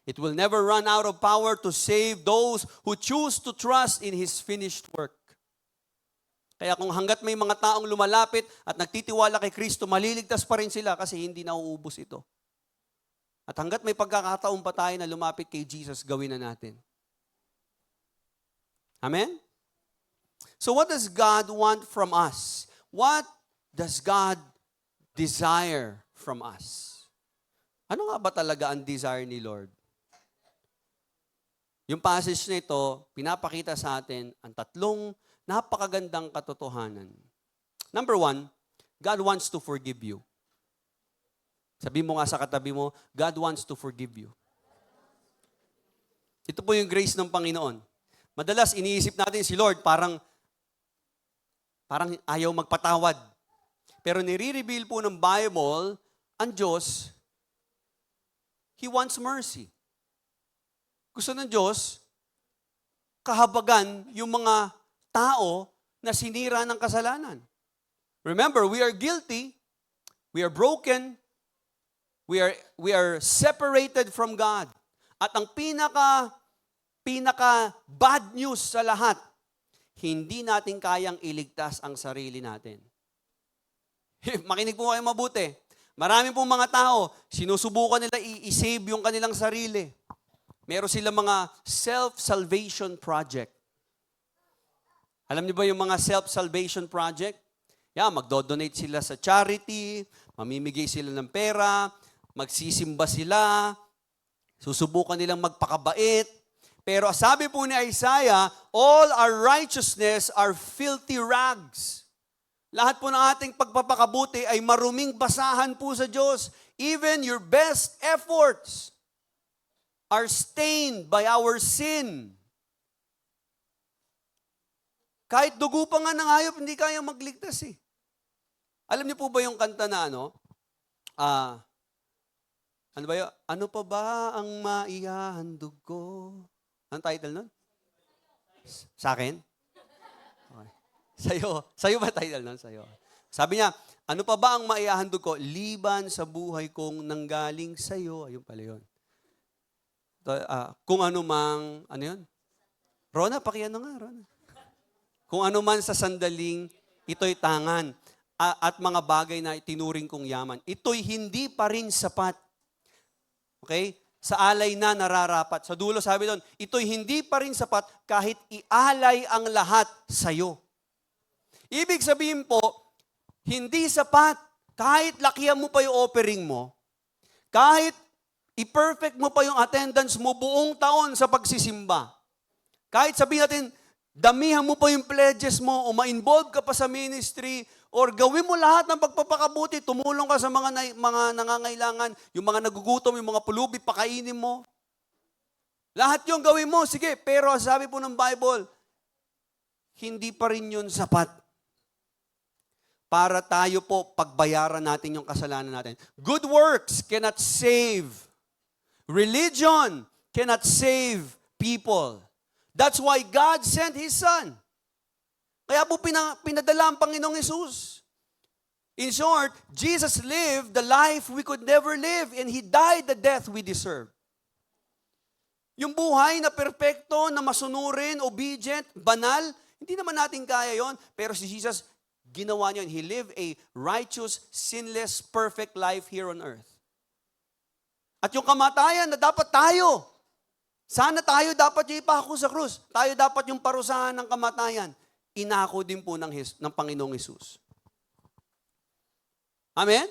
It will never run out of power to save those who choose to trust in His finished work. Kaya kung hanggat may mga taong lumalapit at nagtitiwala kay Kristo, maliligtas pa rin sila kasi hindi nauubos ito. At hanggat may pagkakataon pa tayo na lumapit kay Jesus, gawin na natin. Amen? So what does God want from us? What does God desire from us? Ano nga ba talaga ang desire ni Lord? Yung passage na ito, pinapakita sa atin ang tatlong napakagandang katotohanan. Number 1, God wants to forgive you. Sabi mo nga sa katabi mo, God wants to forgive you. Ito po yung grace ng Panginoon. Madalas iniisip natin si Lord parang ayaw magpatawad. Pero nire-reveal po ng Bible, ang Diyos, He wants mercy. Gusto ng Diyos, kahabagan yung mga tao na sinira ng kasalanan. Remember, we are guilty, we are broken, we are separated from God. At ang pinaka bad news sa lahat, hindi natin kayang iligtas ang sarili natin. Makinig po kayo mabuti. Marami pong mga tao, sinusubukan nila i-save yung kanilang sarili. Meron silang mga self-salvation project. Alam niyo ba yung mga self-salvation project? Magdo-donate sila sa charity, mamimigay sila ng pera, magsisimba sila, susubukan nilang magpakabait. Pero sabi po ni Isaiah, all our righteousness are filthy rags. Lahat po ng ating pagpapakabuti ay maruming basahan po sa Diyos. Even your best efforts are stained by our sin. Kahit dugo pa nga ng hayop, hindi kayang magligtas eh. Alam niyo po ba yung kanta na ano ba yun? Ano pa ba ang maihahandog ko? Anong title nun? Sa akin? Okay. Sa'yo ba title nun? Sa'yo. Sabi niya, ano pa ba ang maihahandog ko? Liban sa buhay kong nanggaling sa'yo. Ayun pala yun. Kung ano mang, ano yun? Rona, pakiano nga, Rona. Kung ano man sa sandaling, ito'y tangan. at mga bagay na itinuring kong yaman. Ito'y hindi pa rin sapat. Okay? Sa alay na nararapat. Sa dulo sabi doon, ito'y hindi pa rin sapat kahit ialay ang lahat sa'yo. Ibig sabihin po, hindi sapat. Kahit lakihan mo pa yung offering mo, kahit i-perfect mo pa yung attendance mo buong taon sa pagsisimba, kahit sabihin natin, damihan mo pa yung pledges mo o ma-involve ka pa sa ministry or gawin mo lahat ng pagpapakabuti, tumulong ka sa mga nangangailangan, yung mga nagugutom, yung mga pulubi, pakainin mo. Lahat yung gawin mo, sige, pero sabi po ng Bible, hindi pa rin yun sapat. Para tayo po pagbayaran natin yung kasalanan natin. Good works cannot save. Religion cannot save people. That's why God sent His Son. Kaya po pinadala ang Panginoong Hesus. In short, Jesus lived the life we could never live and He died the death we deserve. Yung buhay na perpekto, na masunurin, obedient, banal, hindi naman natin kaya yon. Pero si Jesus, ginawa niya. He lived a righteous, sinless, perfect life here on earth. At yung kamatayan na dapat tayo, sana tayo dapat yung ipako sa krus. Tayo dapat yung parusahan ng kamatayan. Inako din po ng Panginoong Hesus. Amen?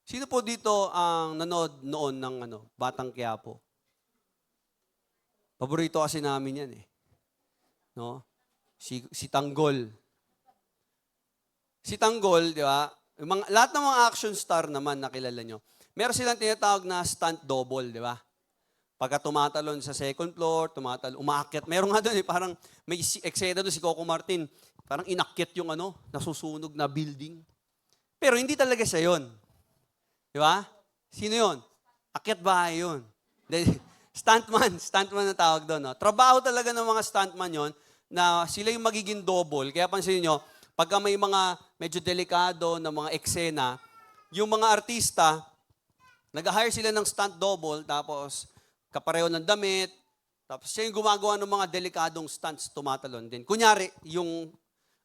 Sino po dito ang nanood noon ng Batang Quiapo? Paborito kasi namin yan eh. No? Si Tanggol. Si Tanggol, di ba? Lahat ng mga action star naman na kilala nyo, meron silang tinatawag na stunt double, di ba? Pagka tumatalon sa second floor, umaakyat. Meron nga doon, parang may eksena doon si Coco Martin, parang inakyat yung nasusunog na building. Pero hindi talaga siya yun. Di ba? Sino yun? Akyat bahay yun. Stuntman na tawag doon. No? Trabaho talaga ng mga stuntman yun, na sila yung magiging double. Kaya pansin nyo, pagka may mga medyo delikado na mga eksena, yung mga artista, nag-hire sila ng stunt double, tapos kapareho ng damit, tapos siya yung gumagawa ng mga delikadong stunts, tumatalon din. Kunyari, yung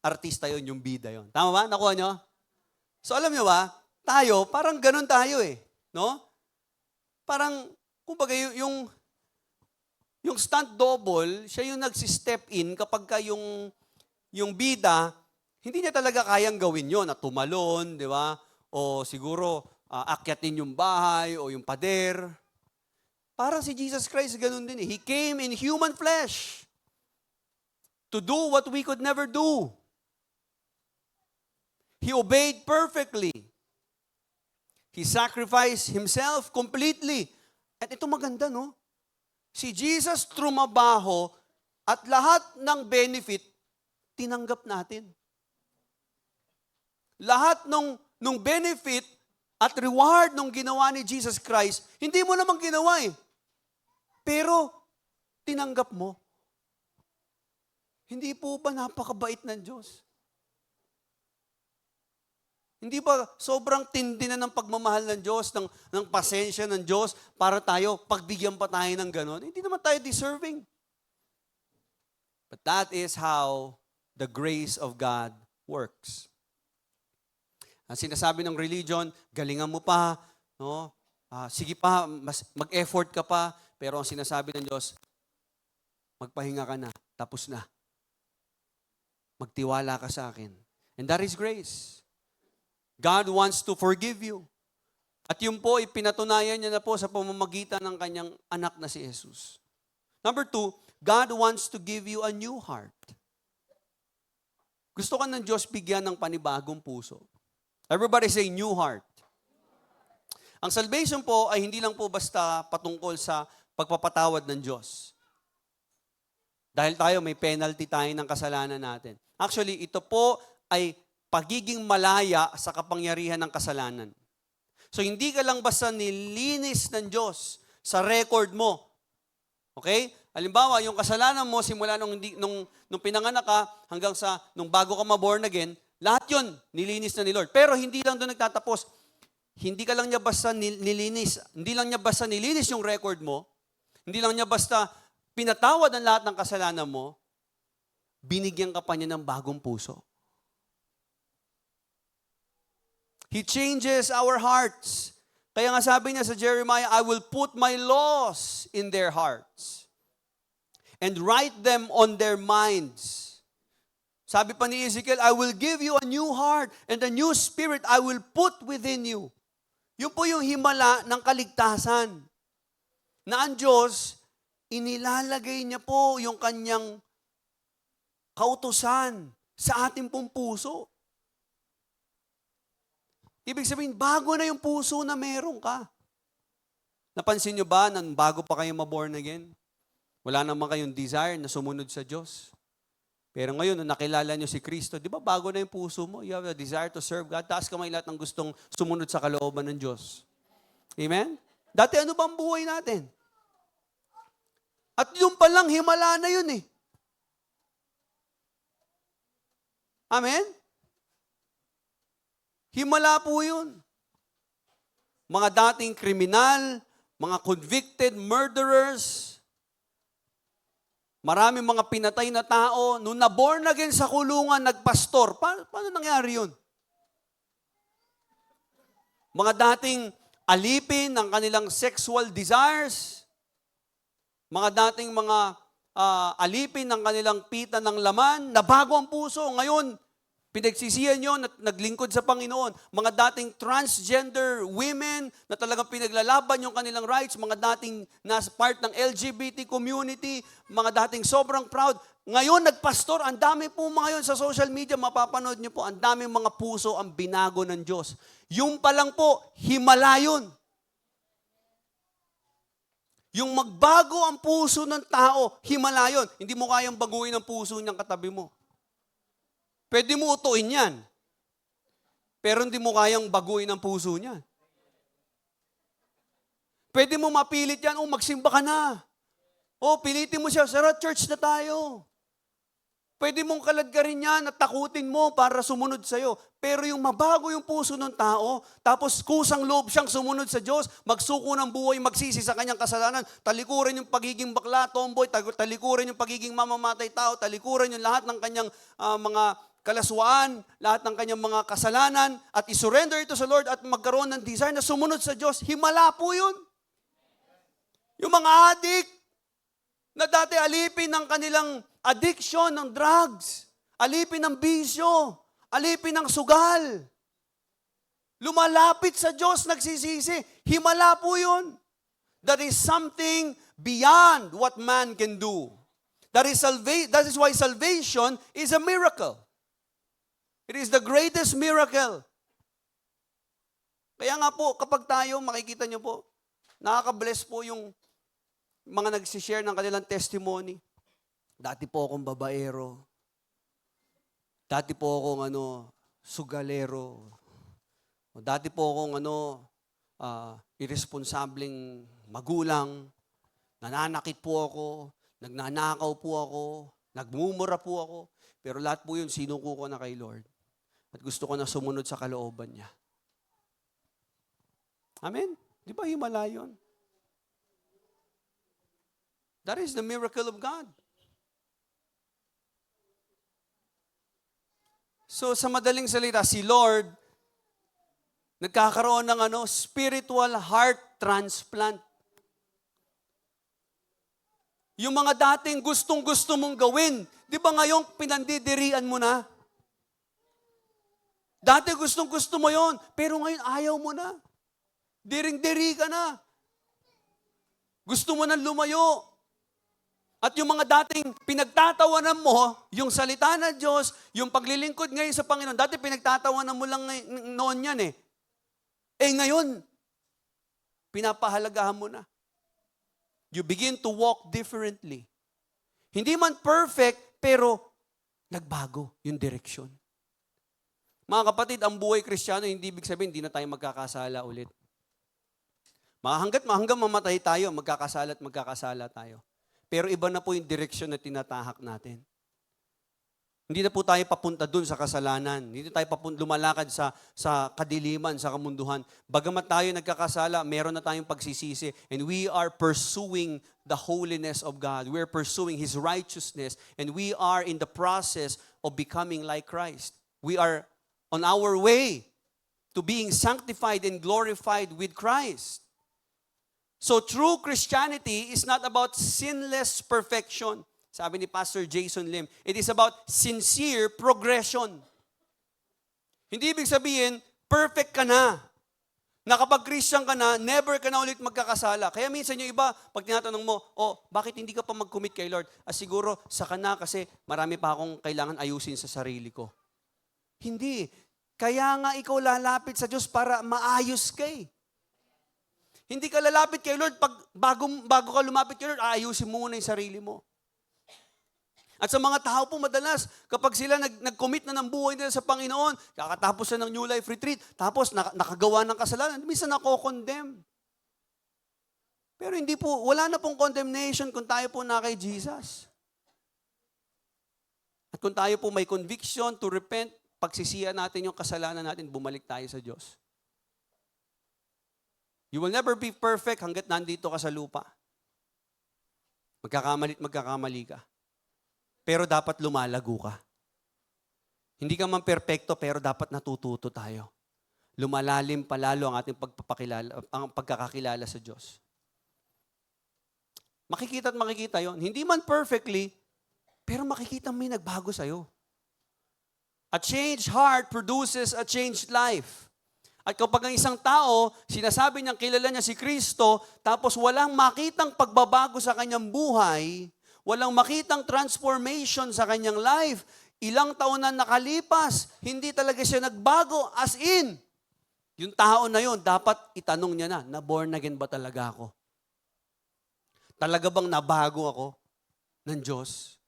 artista yon, yung bida yon. Tama ba? Nakuha nyo? So alam nyo ba, tayo, parang ganun tayo eh. No? Parang, kumbaga yung stunt double, siya yung nagsi-step in kapag ka yung bida, hindi niya talaga kayang gawin yon na tumalon, di ba? O siguro, akyatin yung bahay o yung pader. Parang si Jesus Christ, ganun din eh. He came in human flesh to do what we could never do. He obeyed perfectly. He sacrificed Himself completely. At ito maganda, no? Si Jesus trumabaho at lahat ng benefit, tinanggap natin. Lahat nung benefit at reward nung ginawa ni Jesus Christ, hindi mo naman ginawa eh. Pero, tinanggap mo. Hindi po ba napakabait ng Diyos? Hindi ba sobrang tindi na ng pagmamahal ng Diyos, ng pasensya ng Diyos, para tayo, pagbigyan pa tayo ng ganon? Hindi naman tayo deserving. But that is how the grace of God works. Ang sinasabi ng religion, galingan mo pa, no? Sige pa, mag-effort ka pa, pero ang sinasabi ng Diyos, magpahinga ka na, tapos na. Magtiwala ka sa akin. And that is grace. God wants to forgive you. At yun po, ipinatunayan niya na po sa pamamagitan ng kanyang anak na si Jesus. Number 2, God wants to give you a new heart. Gusto ka ng Diyos bigyan ng panibagong puso. Everybody say, new heart. Ang salvation po ay hindi lang po basta patungkol sa pagpapatawad ng Diyos. Dahil tayo, may penalty tayo ng kasalanan natin. Actually, ito po ay pagiging malaya sa kapangyarihan ng kasalanan. So, hindi ka lang basta nilinis ng Diyos sa record mo. Okay? Halimbawa, yung kasalanan mo simula nung pinanganak ka hanggang sa nung bago ka ma-born again, lahat yun, nilinis na ni Lord. Pero hindi lang doon nagtatapos. Hindi ka lang niya basta nilinis. Hindi lang niya basta nilinis yung record mo. Hindi lang niya basta pinatawad ang lahat ng kasalanan mo. Binigyan ka pa niya ng bagong puso. He changes our hearts. Kaya nga sabi niya sa Jeremiah, I will put my laws in their hearts and write them on their minds. Sabi pa ni Ezekiel, I will give you a new heart and a new spirit I will put within you. Yun po yung himala ng kaligtasan. Na ang Diyos, inilalagay niya po yung kanyang kautusan sa ating pong puso. Ibig sabihin, bago na yung puso na meron ka. Napansin nyo ba, nang bago pa kayo maborn again, wala naman kayong desire na sumunod sa Diyos. Pero ngayon, nung nakilala nyo si Kristo, di ba bago na yung puso mo? You have a desire to serve God. Taas kamay lahat ng gustong sumunod sa kalooban ng Diyos. Amen? Dati ano ba ang buhay natin? At yung palang himala na yun eh. Amen? Himala po yun. Mga dating kriminal, mga convicted murderers, maraming mga pinatay na tao, nung na-born again sa kulungan, nagpastor, paano nangyari yun? Mga dating alipin ng kanilang sexual desires, mga dating mga alipin ng kanilang pita ng laman, nabago ang puso. Ngayon, pinagsisihan nyo, naglingkod sa Panginoon. Mga dating transgender women na talagang pinaglalaban yung kanilang rights, mga dating nasa part ng LGBT community, mga dating sobrang proud. Ngayon, nagpastor, ang dami po mga yun sa social media, mapapanood nyo po, ang daming mga puso ang binago ng Diyos. Yung pa lang po, himala yun. Yung magbago ang puso ng tao, himala yun. Hindi mo kayang baguhin ang puso niyang katabi mo. Pwede mo utuin yan. Pero hindi mo kayang baguhin ang puso niya. Pwede mo mapilit yan, magsimba ka na. Pilitin mo siya, Sarah, church na tayo. Pwede mong kaladgarin yan at takutin mo para sumunod sa'yo. Pero yung mabago yung puso ng tao, tapos kusang loob siyang sumunod sa Diyos, magsuko ng buhay, magsisi sa kanyang kasalanan, talikuran yung pagiging bakla, tomboy, talikuran yung pagiging mamamatay tao, talikuran yung lahat ng kanyang mga kalaswaan, lahat ng kanyang mga kasalanan, at isurrender ito sa Lord at magkaroon ng desire na sumunod sa Diyos, himala po yun. Yung mga adik, na dati alipin ng kanilang addiction ng drugs, alipin ng bisyo, alipin ng sugal. Lumalapit sa Diyos, nagsisisi. Himala po yun. That is something beyond what man can do. That is why salvation is a miracle. It is the greatest miracle. Kaya nga po, kapag tayo, makikita nyo po, nakaka-bless po yung mga nagsishare ng kanilang testimony. Dati po akong babaero. Dati po akong sugalero. Dati po akong irresponsableng magulang. Nananakit po ako. Nagnanakaw po ako. Nagmumura po ako. Pero lahat po yun, sinuko ko na kay Lord. At gusto ko na sumunod sa kalooban niya. Amen? Di ba himala yun? That is the miracle of God. So sa madaling salita, si Lord nagkakaroon ng spiritual heart transplant. Yung mga dating gustong-gusto mong gawin, di ba ngayong pinandidirian mo na? Dati gustong-gusto mo yon, pero ngayon ayaw mo na. Diring-diri ka na. Gusto mo na lumayo. At yung mga dating pinagtatawanan mo, yung salita ng Diyos, yung paglilingkod ngayon sa Panginoon, dati pinagtatawanan mo lang noon yan eh. Ngayon, pinapahalagahan mo na. You begin to walk differently. Hindi man perfect, pero nagbago yung direksyon. Mga kapatid, ang buhay Kristiyano, hindi ibig sabihin, hindi na tayo magkakasala ulit. Hanggang mamatay tayo, magkakasala tayo. Pero iba na po yung direksyon na tinatahak natin. Hindi na po tayo papunta dun sa kasalanan. Hindi tayo lumalakad sa kadiliman, sa kamunduhan. Bagamat tayo nagkakasala, meron na tayong pagsisisi. And we are pursuing the holiness of God. We are pursuing His righteousness. And we are in the process of becoming like Christ. We are on our way to being sanctified and glorified with Christ. So true Christianity is not about sinless perfection. Sabi ni Pastor Jason Lim, it is about sincere progression. Hindi ibig sabihin, perfect ka na. Nakapag-Christian ka na, never ka na ulit magkakasala. Kaya minsan yung iba, pag tinatanong mo, bakit hindi ka pa mag-commit kay Lord? Siguro, saka na kasi marami pa akong kailangan ayusin sa sarili ko. Hindi. Kaya nga ikaw lalapit sa Diyos para maayos ka eh. Hindi ka lalapit kay Lord pag bago ka lumapit kay Lord, aayusin mo muna yung sarili mo. At sa mga tao po madalas, kapag sila nag-commit na ng buhay nila sa Panginoon, kakatapos na ng New Life Retreat, tapos nakagawa ng kasalanan, minsan nako-condemn. Pero hindi po, wala na pong condemnation kung tayo po na kay Jesus. At kung tayo po may conviction to repent, pagsisiya natin yung kasalanan natin, bumalik tayo sa Diyos. You will never be perfect hanggat nandito ka sa lupa. Magkakamali ka. Pero dapat lumalago ka. Hindi ka man perpekto, pero dapat natututo tayo. Lumalalim palalo ang ating pagkakakilala sa Diyos. Makikita at makikita yon. Hindi man perfectly, pero makikita may nagbago sa'yo. A changed heart produces a changed life. At kapag ang isang tao, sinasabi niyang kilala niya si Kristo, tapos walang makitang pagbabago sa kanyang buhay, walang makitang transformation sa kanyang life, ilang taon na nakalipas, hindi talaga siya nagbago, as in, yung tao na yun, dapat itanong niya na born again ba talaga ako? Talaga bang nabago ako ng Diyos?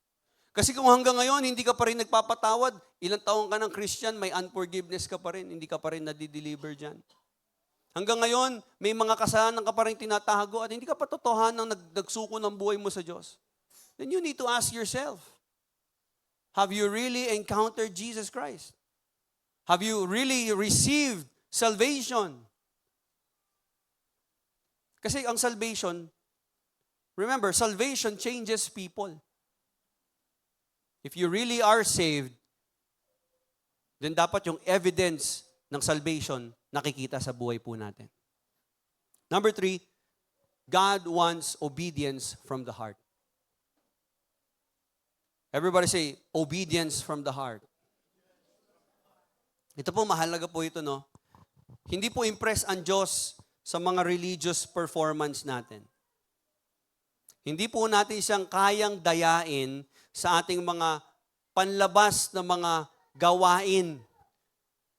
Kasi kung hanggang ngayon, hindi ka pa rin nagpapatawad, ilang taon ka ng Christian, may unforgiveness ka pa rin, hindi ka pa rin nadi-deliver dyan. Hanggang ngayon, may mga kasalanan ka pa rin tinatago at hindi ka pa totohanang nagsuko ng buhay mo sa Diyos. Then you need to ask yourself, have you really encountered Jesus Christ? Have you really received salvation? Kasi ang salvation, remember, salvation changes people. If you really are saved, then dapat yung evidence ng salvation nakikita sa buhay po natin. Number 3, God wants obedience from the heart. Everybody say, obedience from the heart. Ito po, mahalaga po ito, no? Hindi po impress ang Diyos sa mga religious performance natin. Hindi po natin siyang kayang dayain sa ating mga panlabas na mga gawain.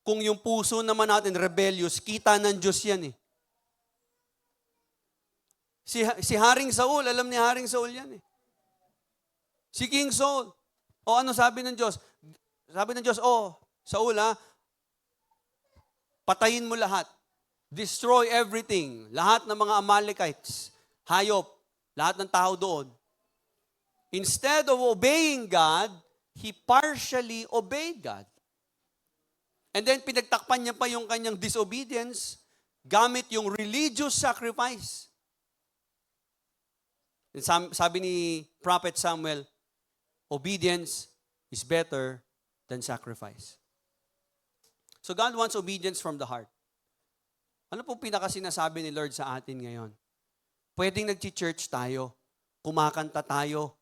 Kung yung puso naman natin rebellious, kita ng Diyos yan eh. Si Haring Saul, alam ni Haring Saul yan eh. Si King Saul. O ano sabi ng Diyos? Sabi ng Diyos, Saul patayin mo lahat. Destroy everything. Lahat ng mga Amalekites, hayop, lahat ng tao doon. Instead of obeying God, he partially obeyed God. And then pinagtakpan niya pa yung kanyang disobedience gamit yung religious sacrifice. And sabi ni Prophet Samuel, obedience is better than sacrifice. So God wants obedience from the heart. Ano po pinakasinasabi ni Lord sa atin ngayon? Pwedeng nag-church tayo, kumakanta tayo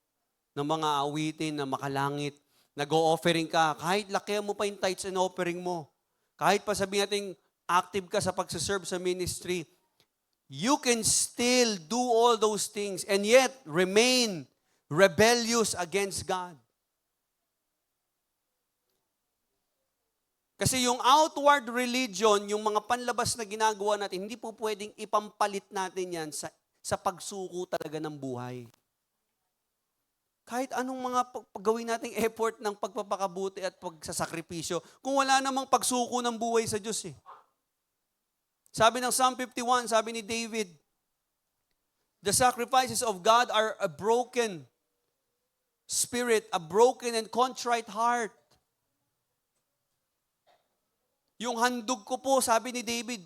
ng mga awitin na makalangit, nag-o-offering ka, kahit lakihan mo pa yung tithes and offering mo, kahit pa sabihin natin active ka sa pagsaserve sa ministry, you can still do all those things and yet remain rebellious against God. Kasi yung outward religion, yung mga panlabas na ginagawa natin, hindi po pwedeng ipampalit natin yan sa pagsuko talaga ng buhay. Kahit anong mga gawin nating effort ng pagpapakabuti at pagsasakripisyo, kung wala namang pagsuko ng buhay sa Diyos eh. Sabi ng Psalm 51, sabi ni David, the sacrifices of God are a broken spirit, a broken and contrite heart. Yung handog ko po, sabi ni David,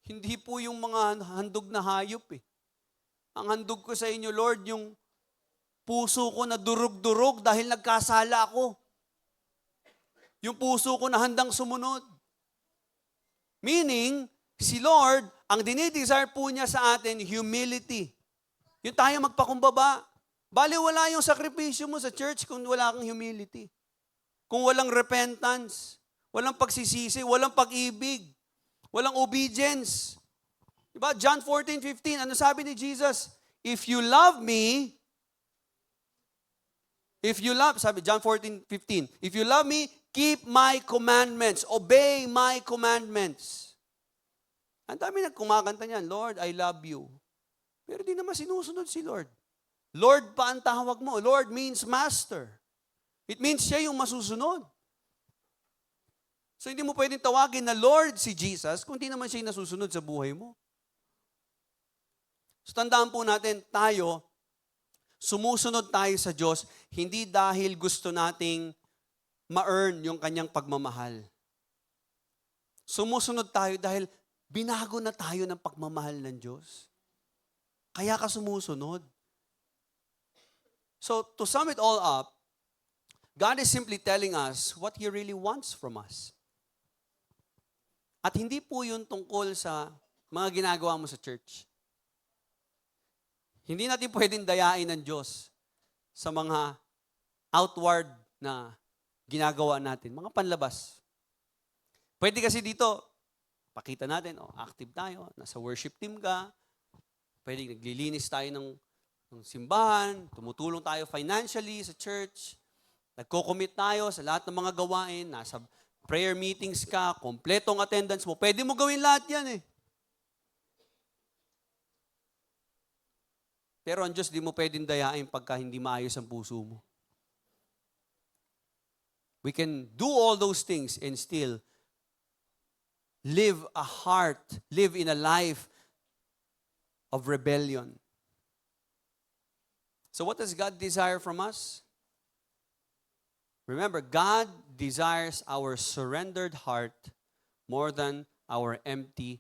hindi po yung mga handog na hayop eh. Ang handog ko sa inyo, Lord, yung puso ko na durug-durug dahil nagkasala ako. Yung puso ko na handang sumunod. Meaning, si Lord, ang dinidesire po niya sa atin, humility. Yung tayo magpakumbaba. Bali, wala yung sakripisyo mo sa church kung wala kang humility. Kung walang repentance, walang pagsisisi, walang pag-ibig, walang obedience. Diba? John 14:15, ano sabi ni Jesus? If you love me, sabi John 14:15, if you love me, keep my commandments, obey my commandments. Ang dami nagkumakanta niyan, Lord, I love you. Pero di naman sinusunod si Lord. Lord pa ang tawag mo. Lord means master. It means siya yung masusunod. So hindi mo pwedeng tawagin na Lord si Jesus kung hindi naman siya yung nasusunod sa buhay mo. So tandaan po natin, tayo, sumusunod tayo sa Diyos, hindi dahil gusto nating ma-earn yung kanyang pagmamahal. Sumusunod tayo dahil binago na tayo ng pagmamahal ng Diyos. Kaya ka sumusunod. So, to sum it all up, God is simply telling us what He really wants from us. At hindi po yun tungkol sa mga ginagawa mo sa church. Hindi natin pwedeng dayain ng Diyos sa mga outward na ginagawa natin, mga panlabas. Pwede kasi dito, pakita natin, active tayo, nasa worship team ka, pwede naglilinis tayo ng simbahan, tumutulong tayo financially sa church, nagko-commit tayo sa lahat ng mga gawain, nasa prayer meetings ka, kompletong attendance mo, pwede mo gawin lahat yan eh. Pero ang Diyos, di mo pwedeng dayain pagka hindi maayos ang puso mo. We can do all those things and still live in a life of rebellion. So what does God desire from us? Remember, God desires our surrendered heart more than our empty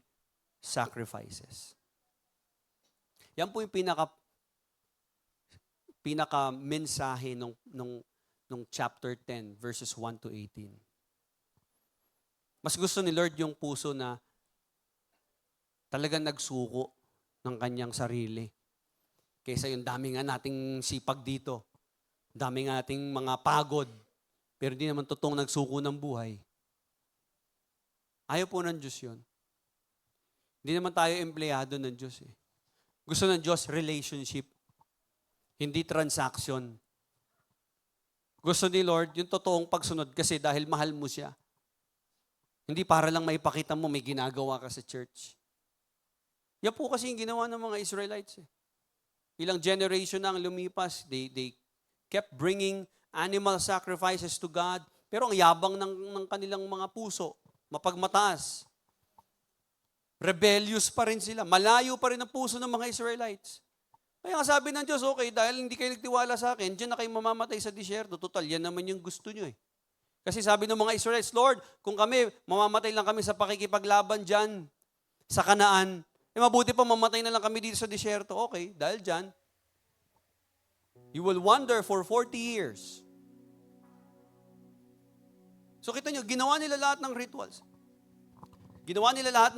sacrifices. Yan po yung pinaka-mensahe nung chapter 10, verses 1 to 18. Mas gusto ni Lord yung puso na talagang nagsuko ng kanyang sarili. Kaysa yung dami nga nating sipag dito. Dami nga nating mga pagod. Pero di naman totoong nagsuko ng buhay. Ayaw po ng Diyos yun. Hindi naman tayo empleyado ng Diyos eh. Gusto ng Diyos relationship. Hindi transaction. Gusto ni Lord yung totoong pagsunod kasi dahil mahal mo siya. Hindi para lang maipakita mo may ginagawa ka sa church. Yan po kasi yung ginawa ng mga Israelites. Ilang generation na ang lumipas, they kept bringing animal sacrifices to God, pero ang yabang ng kanilang mga puso, mapagmataas. Rebellious pa rin sila. Malayo pa rin ang puso ng mga Israelites. Kaya nga sabi ng Diyos, okay, dahil hindi kayo nagtiwala sa akin, diyan na kayo mamamatay sa disyerto. Total, yan naman yung gusto nyo eh. Kasi sabi ng mga Israelites, Lord, kung kami, mamamatay lang kami sa pakikipaglaban dyan, sa Kanaan, mabuti pa mamatay na lang kami dito sa disyerto. Okay, dahil dyan, you will wander for 40 years. So kita nyo, ginawa nila lahat ng rituals. Ginawa nila lahat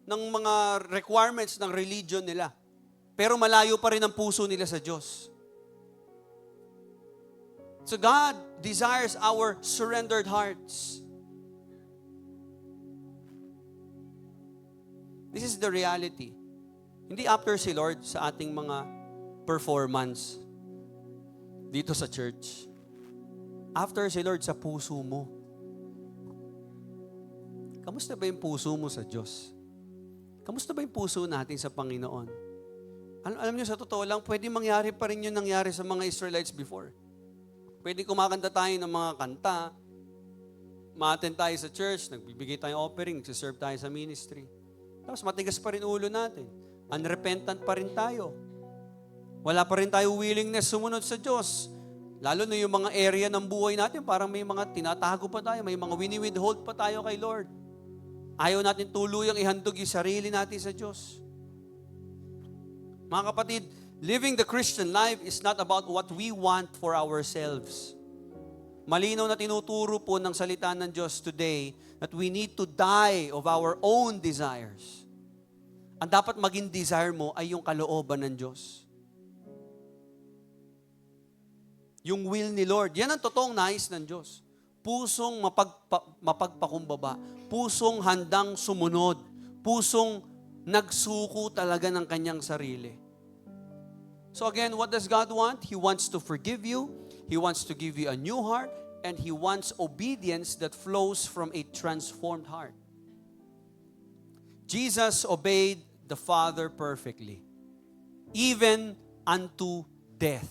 ng mga requirements ng religion nila. Pero malayo pa rin ang puso nila sa Diyos. So God desires our surrendered hearts. This is the reality. Hindi after si Lord sa ating mga performance dito sa church. After si Lord sa puso mo. Kamusta ba yung puso mo sa Diyos? Kamusta ba yung puso natin sa Panginoon? Alam niyo, sa totoo lang, pwede mangyari pa rin yung nangyari sa mga Israelites before. Pwede kumakanta tayo ng mga kanta, ma-attend tayo sa church, nagbibigay tayo offering, nagsiserve tayo sa ministry. Tapos matigas pa rin ulo natin. Unrepentant pa rin tayo. Wala pa rin tayo willingness sumunod sa Diyos. Lalo na yung mga area ng buhay natin, parang may mga tinatago pa tayo, may mga wini-withhold pa tayo kay Lord. Ayaw natin tuluyang ihandog yung sarili natin sa Diyos. Mga kapatid, living the Christian life is not about what we want for ourselves. Malinaw na tinuturo po ng salita ng Diyos today that we need to die of our own desires. Ang dapat maging desire mo ay yung kalooban ng Diyos. Yung will ni Lord. Yan ang totoong nais ng Diyos. Pusong mapagpakumbaba. Pusong handang sumunod. Pusong nagsuko talaga ng kanyang sarili. So again, what does God want? He wants to forgive you. He wants to give you a new heart. And He wants obedience that flows from a transformed heart. Jesus obeyed the Father perfectly, even unto death.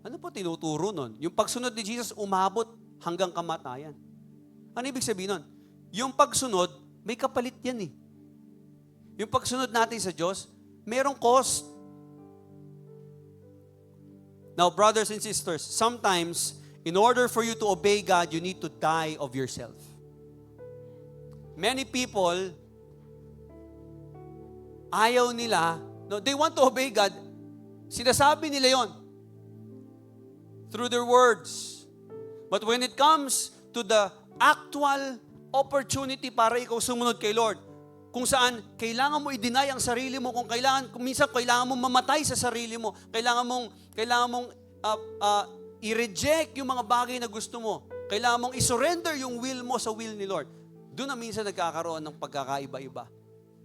Ano po tinuturo nun? Yung pagsunod ni Jesus umabot hanggang kamatayan. Ano ibig sabihin nun? Yung pagsunod, may kapalit yan eh. Yung pagsunod natin sa Diyos, merong cost. Now, brothers and sisters, sometimes, in order for you to obey God, you need to die of yourself. Many people, ayaw nila, no, they want to obey God, sinasabi nila yon through their words. But when it comes to the actual opportunity para ikaw sumunod kay Lord, kung saan kailangan mo i-deny ang sarili mo, kung minsan kailangan mong mamatay sa sarili mo, kailangan mong i-reject yung mga bagay na gusto mo, kailangan mong i-surrender yung will mo sa will ni Lord. Doon na minsan nagkakaroon ng pagkakaiba-iba.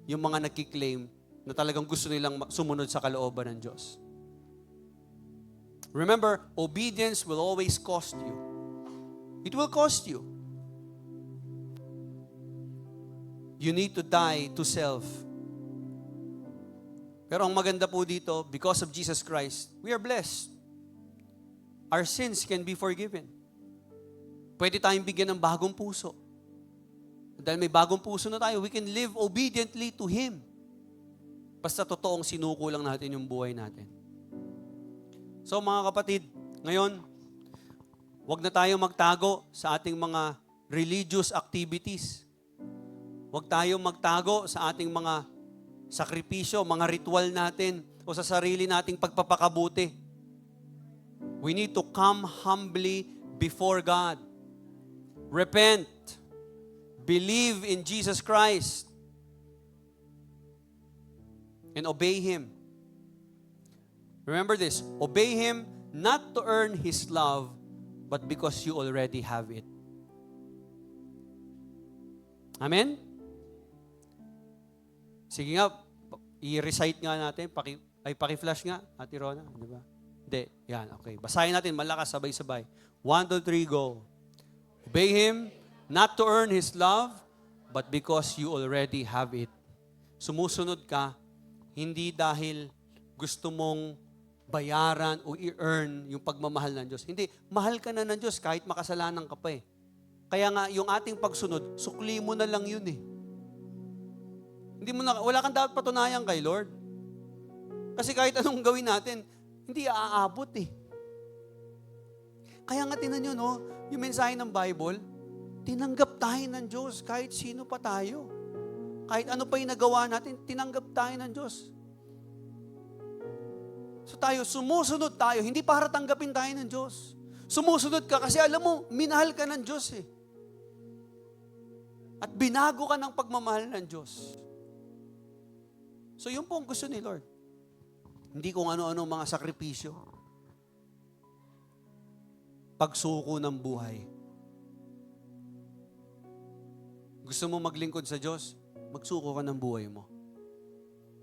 Yung mga nagkiklaim na talagang gusto nilang sumunod sa kalooban ng Diyos. Remember, obedience will always cost you. It will cost you. You need to die to self. Pero ang maganda po dito, because of Jesus Christ, we are blessed. Our sins can be forgiven. Pwede tayong bigyan ng bagong puso. Dahil may bagong puso na tayo, we can live obediently to Him. Basta totoong sinuko lang natin yung buhay natin. So mga kapatid, ngayon, huwag na tayong magtago sa ating mga religious activities. Huwag tayong magtago sa ating mga sakripisyo, mga ritual natin, o sa sarili nating pagpapakabuti. We need to come humbly before God. Repent. Believe in Jesus Christ. And obey Him. Remember this, obey Him not to earn His love, but because you already have it. Amen? Sige nga, i-recite nga natin, paki-flash nga, Ate Rona, di ba? Hindi, yan, okay. Basahin natin, malakas, sabay-sabay. 1, 2, 3, go. Obey Him, not to earn His love, but because you already have it. Sumusunod ka, hindi dahil gusto mong bayaran o i-earn yung pagmamahal ng Diyos. Hindi, mahal ka na ng Diyos kahit makasalanan ka pa eh. Kaya nga, yung ating pagsunod, sukli mo na lang yun eh. Wala kang dapat patunayan kay Lord. Kasi kahit anong gawin natin, hindi aabot eh. Kaya nga tinan nyo, no, yung mensahe ng Bible, tinanggap tayo ng Diyos kahit sino pa tayo. Kahit ano pa yung nagawa natin, tinanggap tayo ng Diyos. So tayo, sumusunod tayo, hindi para tanggapin tayo ng Diyos. Sumusunod ka kasi alam mo, minahal ka ng Diyos eh. At binago ka ng pagmamahal ng Diyos. So yun po ang gusto ni Lord. Hindi kung ano-ano mga sakripisyo. Pagsuko ng buhay. Gusto mo maglingkod sa Diyos? Magsuko ka ng buhay mo.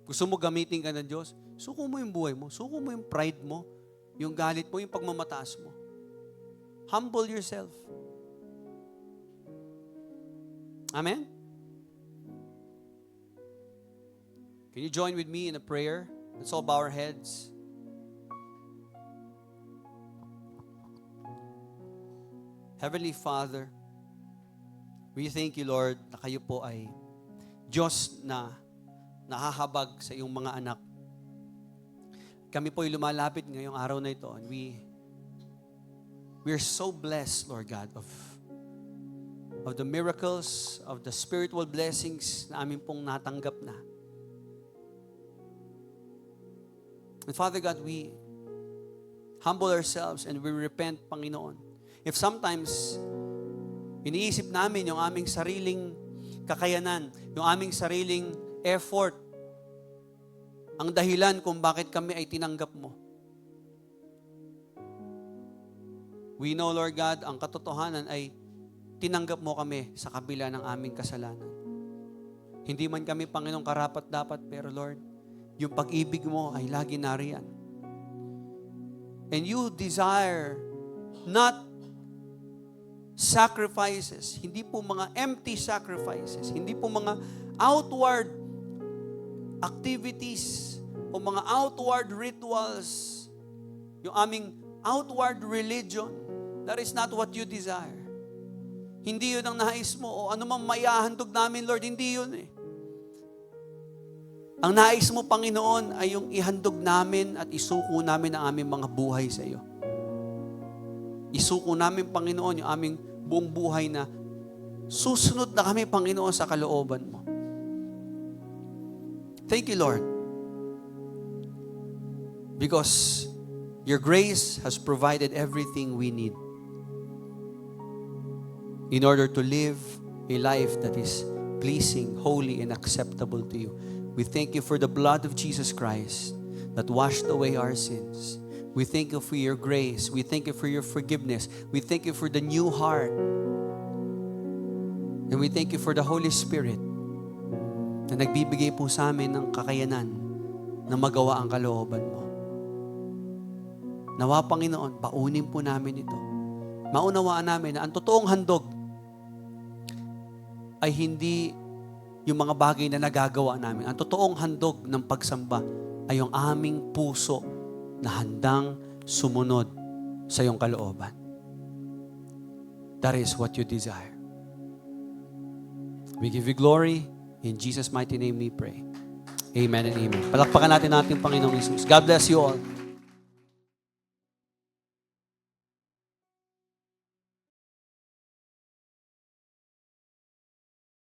Gusto mo gamitin ka ng Diyos? Suko mo yung buhay mo. Suko mo yung pride mo, yung galit mo, yung pagmamataas mo. Humble yourself. Amen? Can you join with me in a prayer? Let's all bow our heads. Heavenly Father, we thank you, Lord, na kayo po ay Diyos na nahahabag sa iyong mga anak. Kami po ay lumalapit ngayong araw na ito, and we are so blessed, Lord God, of the miracles, of the spiritual blessings na amin pong natanggap na. And Father God, we humble ourselves and we repent, Panginoon. If sometimes, iniisip namin yung aming sariling kakayanan, yung aming sariling effort, ang dahilan kung bakit kami ay tinanggap mo. We know, Lord God, ang katotohanan ay tinanggap mo kami sa kabila ng aming kasalanan. Hindi man kami, Panginoon, karapat-dapat, pero Lord, yung pag-ibig mo ay lagi nariyan. And you desire not sacrifices, hindi po mga empty sacrifices, hindi po mga outward activities o mga outward rituals, yung aming outward religion. That is not what you desire. Hindi yun ang nais mo o ano man maihahandog namin, Lord, hindi yun eh. Ang nais mo, Panginoon, ay yung ihandog namin at isuko namin ang aming mga buhay sa iyo. Isuko namin, Panginoon, yung aming buong buhay na susunod na kami, Panginoon, sa kalooban mo. Thank you, Lord. Because your grace has provided everything we need in order to live a life that is pleasing, holy, and acceptable to you. We thank you for the blood of Jesus Christ that washed away our sins. We thank you for your grace. We thank you for your forgiveness. We thank you for the new heart. And we thank you for the Holy Spirit na nagbibigay po sa amin ng kakayanan na magawa ang kalooban mo. Nawa, Panginoon, paunin po namin ito. Maunawaan namin na ang totoong handog ay hindi yung mga bagay na nagagawa namin. Ang totoong handog ng pagsamba ay yung aming puso na handang sumunod sa iyong kalooban. That is what you desire. We give you glory. In Jesus' mighty name we pray. Amen and amen. Palakpakan natin ating Panginoong Jesus. God bless you all.